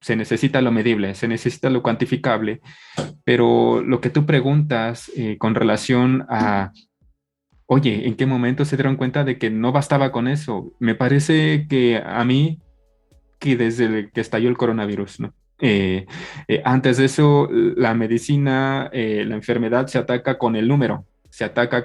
se necesita lo medible, se necesita lo cuantificable. Pero lo que tú preguntas con relación a, oye, ¿en qué momento se dieron cuenta de que no bastaba con eso? Me parece que a mí, que desde que estalló el coronavirus, ¿no? Antes de eso, la medicina, la enfermedad se ataca con el número, se ataca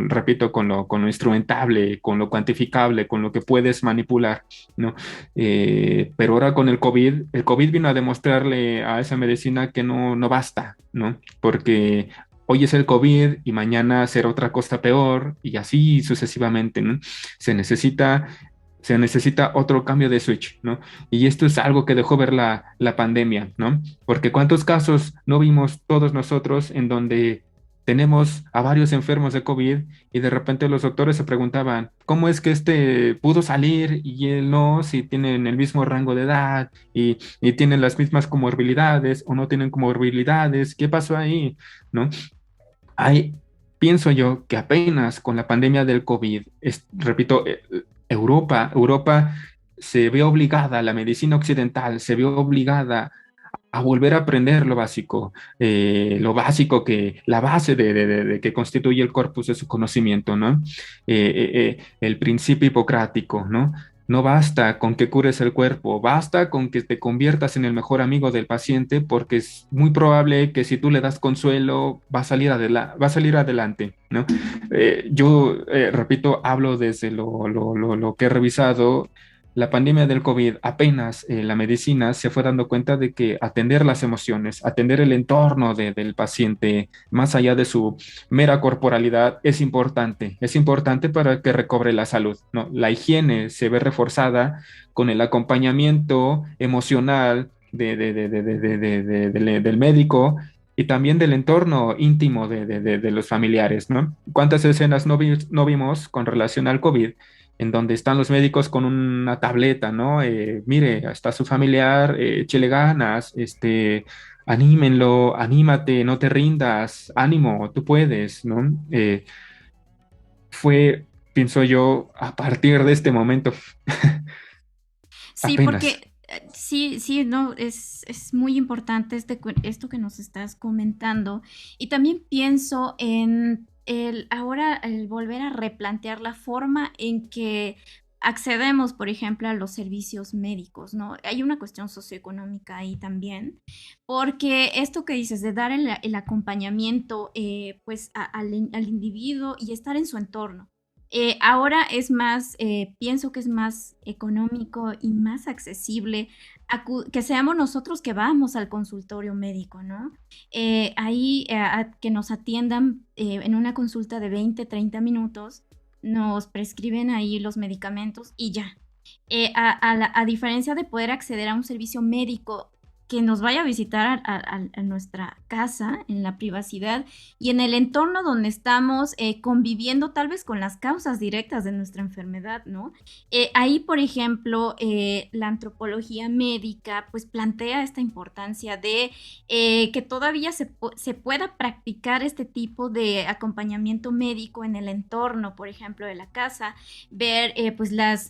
repito, con lo instrumentable, con lo cuantificable, con lo que puedes manipular, ¿no? Pero ahora con el COVID vino a demostrarle a esa medicina que no basta, ¿no? Porque hoy es el COVID y mañana será otra cosa peor, y así sucesivamente, ¿no? Se necesita se necesita otro cambio de switch, ¿no? Y esto es algo que dejó ver la pandemia, ¿no? Porque cuántos casos no vimos todos nosotros en donde tenemos a varios enfermos de COVID, y de repente los doctores se preguntaban, ¿cómo es que este pudo salir y él no? Si tienen el mismo rango de edad y tienen las mismas comorbilidades, o no tienen comorbilidades, ¿qué pasó ahí? ¿No? Hay, pienso yo que apenas con la pandemia del COVID, repito, Europa se ve obligada, la medicina occidental se ve obligada a volver a aprender lo básico que, la base de que constituye el corpus de su conocimiento, ¿no? El principio hipocrático, ¿no? No basta con que cures el cuerpo, basta con que te conviertas en el mejor amigo del paciente, porque es muy probable que si tú le das consuelo, va a salir adelante, ¿no? Repito, hablo desde lo que he revisado. La pandemia del COVID, apenas la medicina se fue dando cuenta de que atender las emociones, atender el entorno del paciente, más allá de su mera corporalidad, es importante para que recobre la salud, ¿no? La higiene se ve reforzada con el acompañamiento emocional del médico y también del entorno íntimo de los familiares, ¿no? ¿Cuántas escenas no vimos con relación al COVID? En donde están los médicos con una tableta, ¿no? Mire, está su familiar, échele ganas, anímenlo, anímate, no te rindas, ánimo, tú puedes, ¿no? Fue, pienso yo, a partir de este momento, Sí, apenas. porque sí, sí, no, es muy importante esto que nos estás comentando. Y también pienso en el volver a replantear la forma en que accedemos, por ejemplo, a los servicios médicos, ¿no? Hay una cuestión socioeconómica ahí también, porque esto que dices de dar el acompañamiento, pues, al individuo y estar en su entorno. Ahora es más, pienso que es más económico y más accesible que seamos nosotros que vamos al consultorio médico, ¿no? Ahí que nos atiendan en una consulta de 20, 30 minutos, nos prescriben ahí los medicamentos y ya. A diferencia de poder acceder a un servicio médico que nos vaya a visitar a nuestra casa, en la privacidad y en el entorno donde estamos conviviendo tal vez con las causas directas de nuestra enfermedad, ¿no? Ahí, por ejemplo, la antropología médica pues plantea esta importancia de que todavía se pueda practicar este tipo de acompañamiento médico en el entorno, por ejemplo, de la casa, ver pues las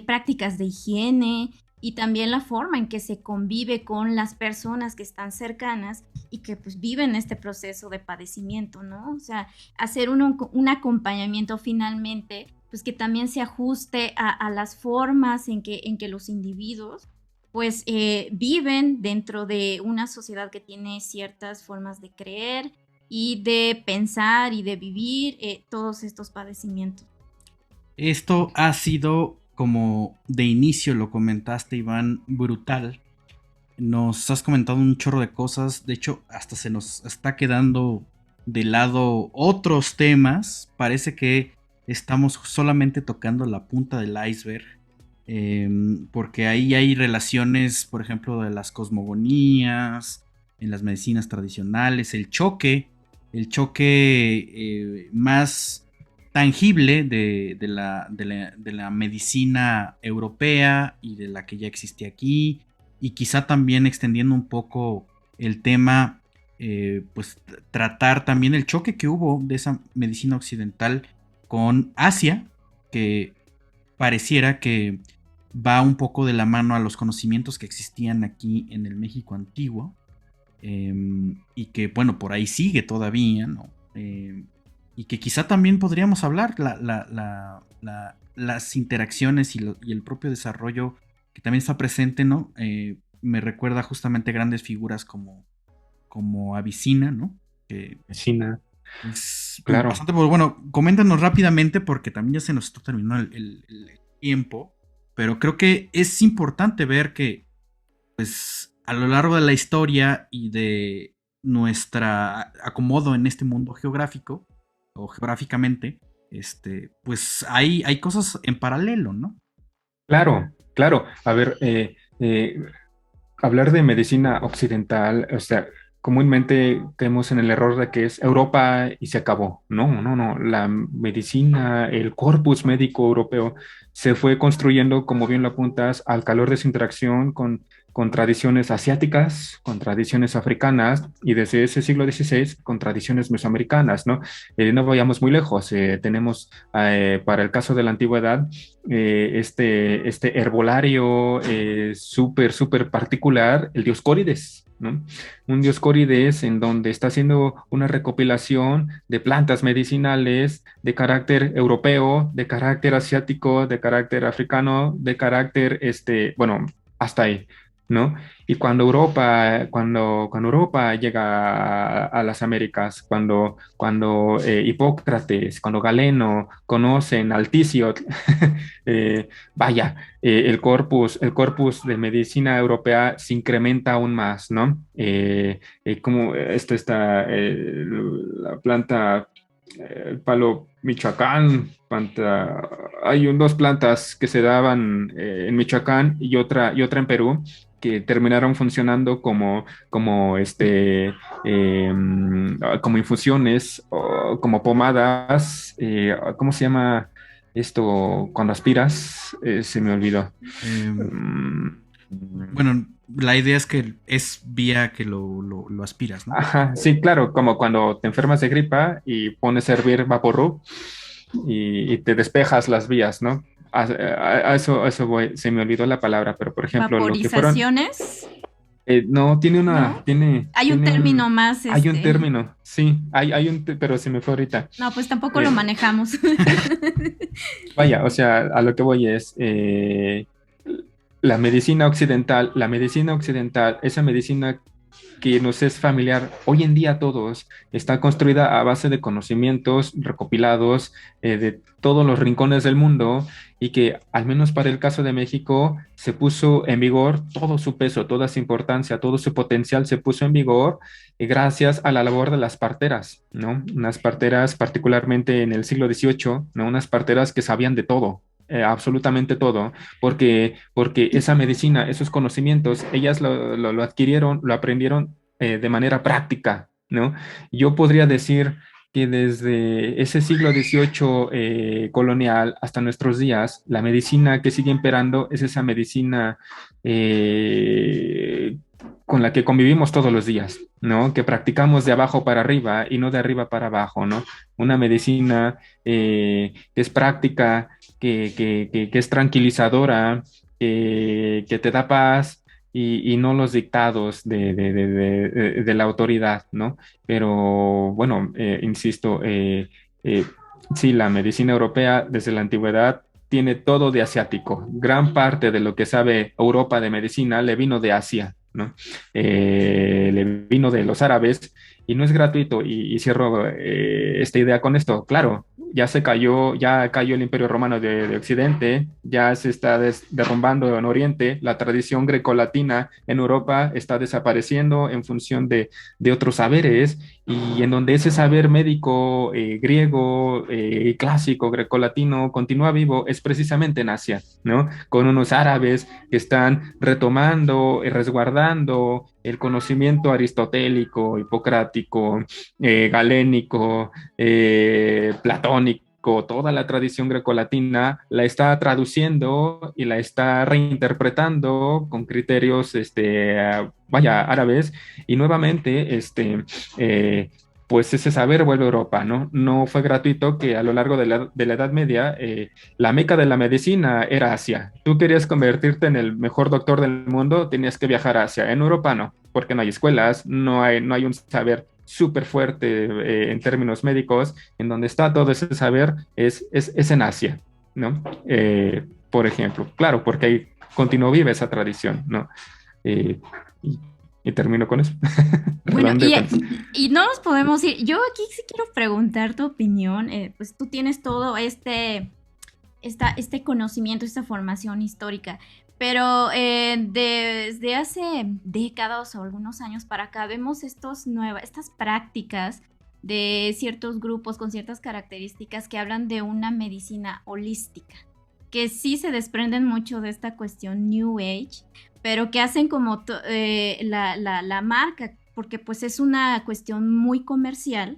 prácticas de higiene y también la forma en que se convive con las personas que están cercanas y que pues viven este proceso de padecimiento, ¿no? O sea, hacer un acompañamiento finalmente, pues que también se ajuste a las formas en que los individuos pues viven dentro de una sociedad que tiene ciertas formas de creer y de pensar y de vivir todos estos padecimientos. Esto ha sido, como de inicio lo comentaste, Iván, brutal. Nos has comentado un chorro de cosas. De hecho, hasta se nos está quedando de lado otros temas. Parece que estamos solamente tocando la punta del iceberg. Porque ahí hay relaciones, por ejemplo, de las cosmogonías, en las medicinas tradicionales, el choque más tangible de la medicina europea y de la que ya existía aquí, y quizá también extendiendo un poco el tema, pues tratar también el choque que hubo de esa medicina occidental con Asia, que pareciera que va un poco de la mano a los conocimientos que existían aquí en el México antiguo, y que bueno, por ahí sigue todavía, ¿no? Y que quizá también podríamos hablar las interacciones y el propio desarrollo que también está presente, ¿no? Me recuerda justamente grandes figuras como Avicina, ¿no? Que China, es claro. bastante, pues, bueno, coméntanos rápidamente porque también ya se nos está terminando el tiempo, pero creo que es importante ver que, pues, a lo largo de la historia y de nuestra acomodo en este mundo geográfico o geográficamente, pues hay cosas en paralelo, ¿no? Claro, claro. A ver, hablar de medicina occidental, o sea, comúnmente caemos en el error de que es Europa y se acabó. No, no, no. La medicina, el corpus médico europeo se fue construyendo, como bien lo apuntas, al calor de su interacción con tradiciones asiáticas, con tradiciones africanas y desde ese siglo XVI con tradiciones mesoamericanas, ¿no? No vayamos muy lejos, tenemos para el caso de la antigüedad este herbolario súper, súper particular, el Dioscórides, ¿no? Un Dioscórides en donde está haciendo una recopilación de plantas medicinales de carácter europeo, de carácter asiático, de carácter africano, de carácter, bueno, hasta ahí, ¿no? Y cuando Europa llega a las Américas, cuando Hipócrates, cuando Galeno conocen al Tisiot, vaya, el corpus de medicina europea se incrementa aún más, ¿no? Como esto está, la planta, el palo Michoacán, hay dos plantas que se daban en Michoacán y otra en Perú que terminaron funcionando como infusiones o como pomadas, ¿cómo se llama esto cuando aspiras? Se me olvidó. Eh, Mm, bueno, la idea es que es vía que lo aspiras, ¿no? Ajá, sí, claro, como cuando te enfermas de gripa y pones a hervir Vaporub y te despejas las vías, ¿no? A eso voy, se me olvidó la palabra, pero por ejemplo, lo que fueron, Vaporizaciones, no, ¿no? Hay un tiene término más, hay un término, sí, pero se me fue ahorita. No, pues tampoco Eh, lo manejamos. Vaya, o sea, a lo que voy es, la medicina occidental, esa medicina que nos es familiar hoy en día a todos, está construida a base de conocimientos recopilados de todos los rincones del mundo y que, al menos para el caso de México, se puso en vigor todo su peso, toda su importancia, todo su potencial se puso en vigor gracias a la labor de las parteras, ¿no? Unas parteras particularmente en el siglo XVIII, ¿no? Unas parteras que sabían de todo. Absolutamente todo, porque esa medicina, esos conocimientos, ellas lo adquirieron, lo aprendieron de manera práctica, ¿no? Yo podría decir que desde ese siglo XVIII colonial hasta nuestros días, la medicina que sigue imperando es esa medicina eh, con la que convivimos todos los días, ¿no? Que practicamos de abajo para arriba y no de arriba para abajo, ¿no? Una medicina que es práctica, que es tranquilizadora, que te da paz y no los dictados de la autoridad, ¿no? Pero bueno, insisto, sí, la medicina europea desde la antigüedad tiene todo de asiático. Gran parte de lo que sabe Europa de medicina le vino de Asia, ¿no? Le vino de los árabes y no es gratuito. Y cierro esta idea con esto. Claro, ya cayó el Imperio Romano de Occidente, ya se está derrumbando en Oriente, la tradición grecolatina en Europa está desapareciendo en función de otros saberes y en donde ese saber médico griego, clásico, grecolatino, continúa vivo, es precisamente en Asia, ¿no? Con unos árabes que están retomando y resguardando el conocimiento aristotélico, hipocrático, galénico, platónico, toda la tradición grecolatina la está traduciendo y la está reinterpretando con criterios, vaya, árabes, y nuevamente, pues ese saber vuelve a Europa, ¿no? No fue gratuito que a lo largo de la Edad Media la meca de la medicina era Asia. Tú querías convertirte en el mejor doctor del mundo, tenías que viajar a Asia. En Europa no, porque no hay escuelas, no hay un saber súper fuerte en términos médicos, en donde está todo ese saber es en Asia, ¿no? Por ejemplo, claro, porque ahí continuó viva esa tradición, ¿no? Eh, y, y termino con eso. Bueno, Redondeo con eso. y no nos podemos ir. Yo aquí sí quiero preguntar tu opinión. Pues tú tienes todo este conocimiento, esta formación histórica, pero desde hace décadas o algunos años para acá vemos estas prácticas de ciertos grupos con ciertas características que hablan de una medicina holística, que sí se desprenden mucho de esta cuestión New Age, pero que hacen como la marca, porque pues es una cuestión muy comercial,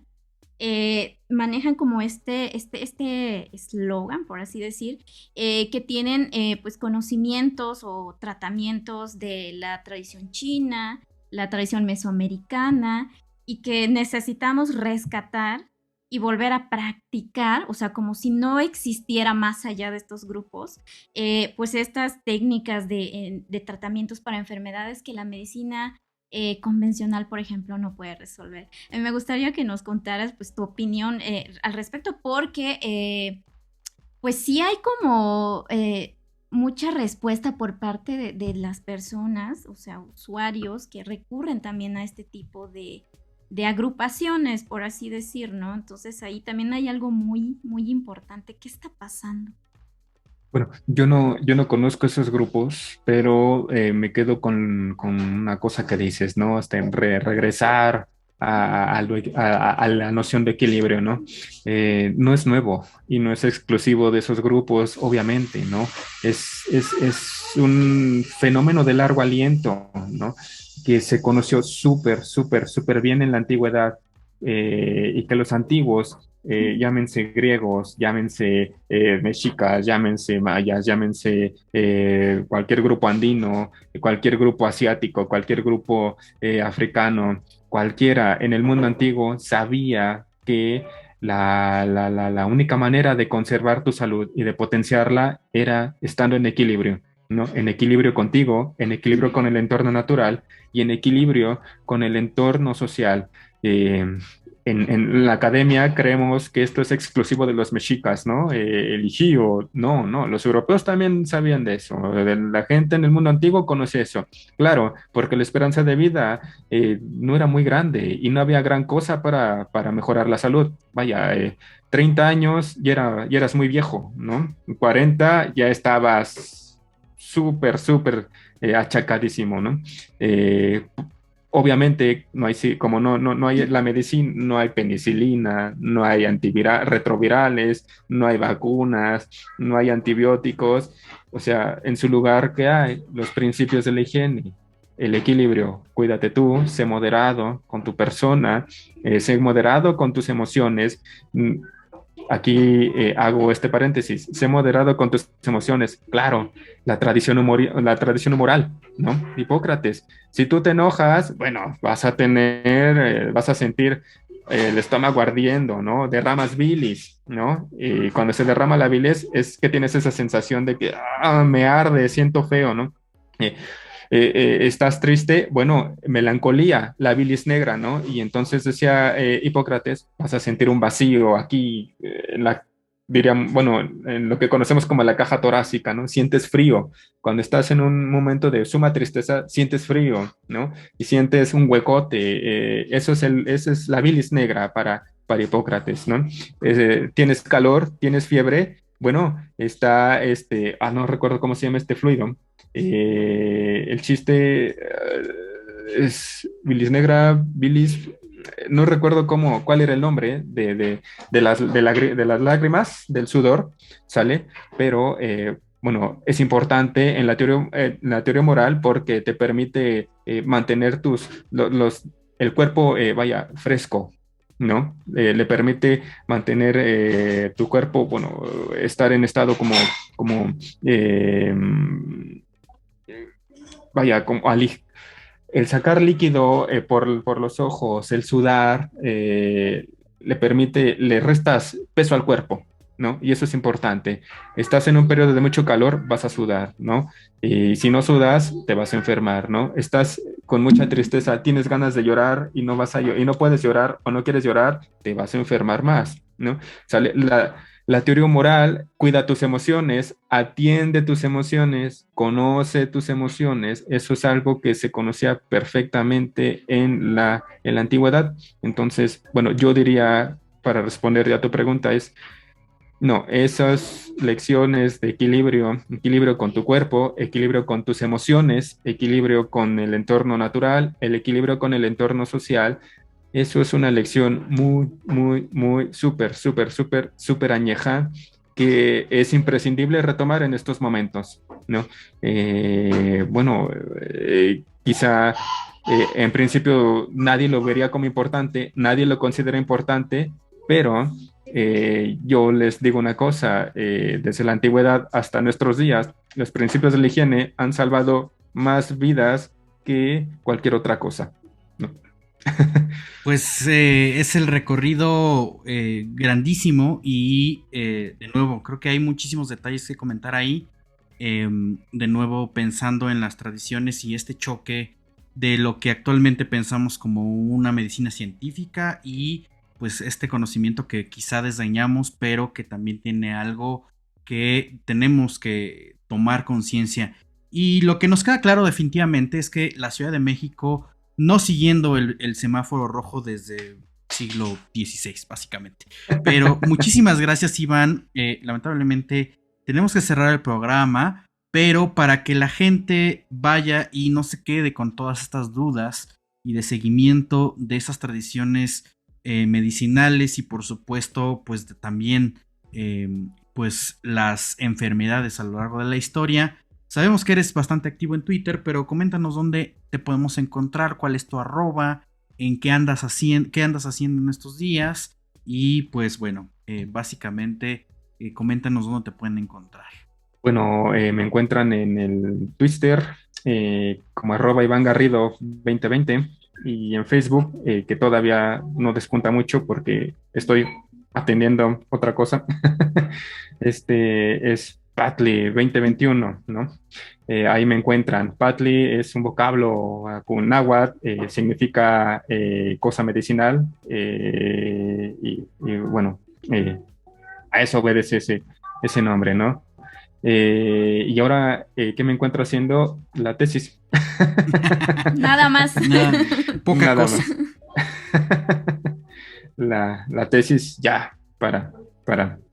manejan como este eslogan, por así decir, que tienen pues conocimientos o tratamientos de la tradición china, la tradición mesoamericana, y que necesitamos rescatar y volver a practicar, o sea, como si no existiera más allá de estos grupos, pues estas técnicas de tratamientos para enfermedades que la medicina convencional, por ejemplo, no puede resolver. Me gustaría que nos contaras pues tu opinión al respecto, porque pues sí hay como mucha respuesta por parte de las personas, o sea, usuarios que recurren también a este tipo de agrupaciones, por así decir, ¿no? Entonces ahí también hay algo muy, muy importante. ¿Qué está pasando? Bueno, yo no conozco esos grupos, pero me quedo con una cosa que dices, ¿no? Regresar a la noción de equilibrio, ¿no? No es nuevo y no es exclusivo de esos grupos, obviamente, ¿no? Es un fenómeno de largo aliento, ¿no? Que se conoció súper bien en la antigüedad, y que los antiguos, llámense griegos, llámense mexicas, llámense mayas, llámense cualquier grupo andino, cualquier grupo asiático, cualquier grupo africano, cualquiera en el mundo antiguo sabía que la única manera de conservar tu salud y de potenciarla era estando en equilibrio, ¿no? En equilibrio contigo, en equilibrio con el entorno natural y en equilibrio con el entorno social. Eh, en la academia creemos que esto es exclusivo de los mexicas, ¿no? El Ijío, no, los europeos también sabían de eso, la gente en el mundo antiguo conoce eso, claro, porque la esperanza de vida no era muy grande y no había gran cosa para mejorar la salud. Vaya, 30 años ya eras muy viejo, ¿no? 40 ya estabas súper achacadísimo, ¿no? Obviamente, no hay, como no hay la medicina, no hay penicilina, no hay retrovirales, no hay vacunas, no hay antibióticos. O sea, en su lugar, ¿qué hay? Los principios de la higiene, el equilibrio. Cuídate tú, sé moderado con tu persona, sé moderado con tus emociones. Aquí hago este paréntesis, sé moderado con tus emociones. Claro, la tradición humoral, ¿no? Hipócrates, si tú te enojas, bueno, vas a sentir el estómago ardiendo, ¿no? Derramas bilis, ¿no? Y cuando se derrama la bilis es que tienes esa sensación de que me arde, siento feo, ¿no? Eh, estás triste, bueno, melancolía, la bilis negra, ¿no? Y entonces decía Hipócrates, vas a sentir un vacío aquí, dirían, bueno, en lo que conocemos como la caja torácica, ¿no? Sientes frío. Cuando estás en un momento de suma tristeza, sientes frío, ¿no? Y sientes un huecote. Esa es la bilis negra para Hipócrates, ¿no? Tienes calor, tienes fiebre. Bueno, está no recuerdo cómo se llama este fluido. El chiste es bilis negra, bilis, no recuerdo cuál era el nombre de las lágrimas, del sudor, ¿sale? Pero bueno, es importante en la teoría moral porque te permite mantener el cuerpo, vaya, fresco, ¿no? Le permite mantener tu cuerpo, bueno, estar en estado como eh, vaya, el sacar líquido por los ojos, el sudar, le restas peso al cuerpo, ¿no? Y eso es importante. Estás en un periodo de mucho calor, vas a sudar, ¿no? Y si no sudas, te vas a enfermar, ¿no? Estás con mucha tristeza, tienes ganas de llorar y y no puedes llorar o no quieres llorar, te vas a enfermar más, ¿no? Sale la teoría moral: cuida tus emociones, atiende tus emociones, conoce tus emociones. Eso es algo que se conocía perfectamente en la antigüedad. Entonces, bueno, yo diría, para responder a tu pregunta, no, esas lecciones de equilibrio, equilibrio con tu cuerpo, equilibrio con tus emociones, equilibrio con el entorno natural, el equilibrio con el entorno social, eso es una lección muy, súper añeja, que es imprescindible retomar en estos momentos, ¿no? Bueno, quizá en principio nadie lo vería como importante, nadie lo considera importante, pero yo les digo una cosa, desde la antigüedad hasta nuestros días, los principios de la higiene han salvado más vidas que cualquier otra cosa, ¿no? Pues es el recorrido grandísimo y de nuevo, creo que hay muchísimos detalles que comentar ahí. De nuevo, pensando en las tradiciones y este choque de lo que actualmente pensamos como una medicina científica y pues este conocimiento que quizá desdeñamos, pero que también tiene algo que tenemos que tomar conciencia. Y lo que nos queda claro definitivamente es que la Ciudad de México, no siguiendo el semáforo rojo desde siglo XVI, básicamente. Pero muchísimas gracias, Iván. Lamentablemente tenemos que cerrar el programa, pero para que la gente vaya y no se quede con todas estas dudas y de seguimiento de esas tradiciones medicinales y por supuesto pues también pues las enfermedades a lo largo de la historia. Sabemos que eres bastante activo en Twitter, pero coméntanos dónde te podemos encontrar, cuál es tu @, en qué andas haciendo en estos días y pues bueno, básicamente coméntanos dónde te pueden encontrar. Bueno, me encuentran en el Twitter como @IvánGarrido2020 y en Facebook, que todavía no despunta mucho porque estoy atendiendo otra cosa. Es Patli2021, ¿no? Ahí me encuentran. Patli es un vocablo con náhuatl, significa cosa medicinal y bueno, a eso obedece ese nombre, ¿no? Y ahora, ¿qué me encuentro haciendo? La tesis. Nada más. Poca Nada cosa. Más. La tesis ya, para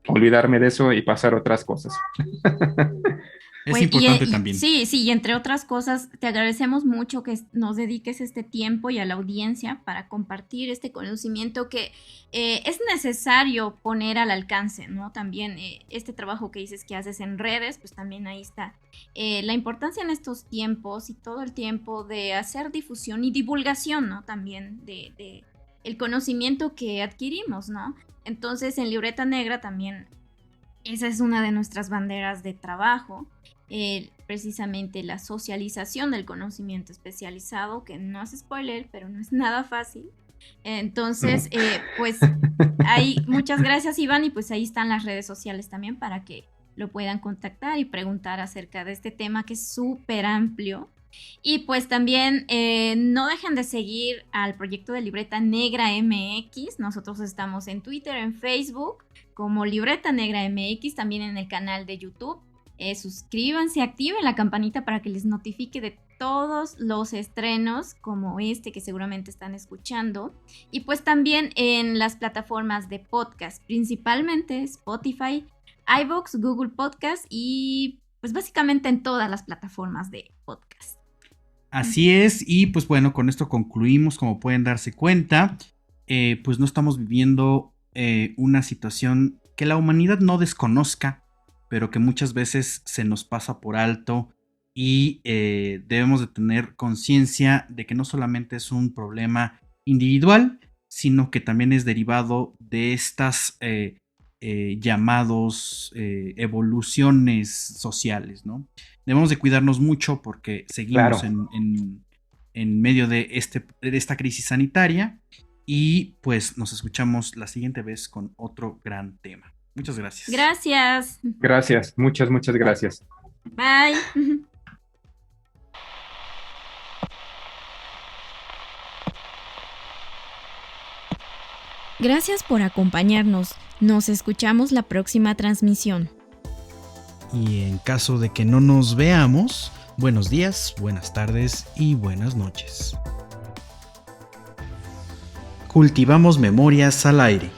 olvidarme de eso y pasar a otras cosas. Es Pues, importante también. Sí, y entre otras cosas, te agradecemos mucho que nos dediques este tiempo y a la audiencia para compartir este conocimiento que es necesario poner al alcance, ¿no? También este trabajo que dices que haces en redes, pues también ahí está la importancia en estos tiempos y todo el tiempo de hacer difusión y divulgación, ¿no? También de el conocimiento que adquirimos, ¿no? Entonces, en Libreta Negra también esa es una de nuestras banderas de trabajo. Precisamente la socialización del conocimiento especializado, que no es spoiler, pero no es nada fácil. Entonces, pues ahí, muchas gracias, Iván, y pues ahí están las redes sociales también para que lo puedan contactar y preguntar acerca de este tema que es súper amplio. Y pues también no dejen de seguir al proyecto de Libreta Negra MX. Nosotros estamos en Twitter, en Facebook como Libreta Negra MX, también en el canal de YouTube. Suscríbanse, activen la campanita para que les notifique de todos los estrenos como este que seguramente están escuchando. Y pues también en las plataformas de podcast, principalmente Spotify, iVoox, Google Podcast y pues básicamente en todas las plataformas de podcast. Así es, y pues bueno, con esto concluimos. Como pueden darse cuenta, pues no estamos viviendo una situación que la humanidad no desconozca, pero que muchas veces se nos pasa por alto y debemos de tener conciencia de que no solamente es un problema individual, sino que también es derivado de estas llamados evoluciones sociales, ¿no? Debemos de cuidarnos mucho porque seguimos Claro. en medio de esta crisis sanitaria y pues nos escuchamos la siguiente vez con otro gran tema. Muchas gracias. Gracias. Gracias, muchas gracias. Bye. Gracias por acompañarnos. Nos escuchamos la próxima transmisión. Y en caso de que no nos veamos, buenos días, buenas tardes y buenas noches. Cultivamos memorias al aire.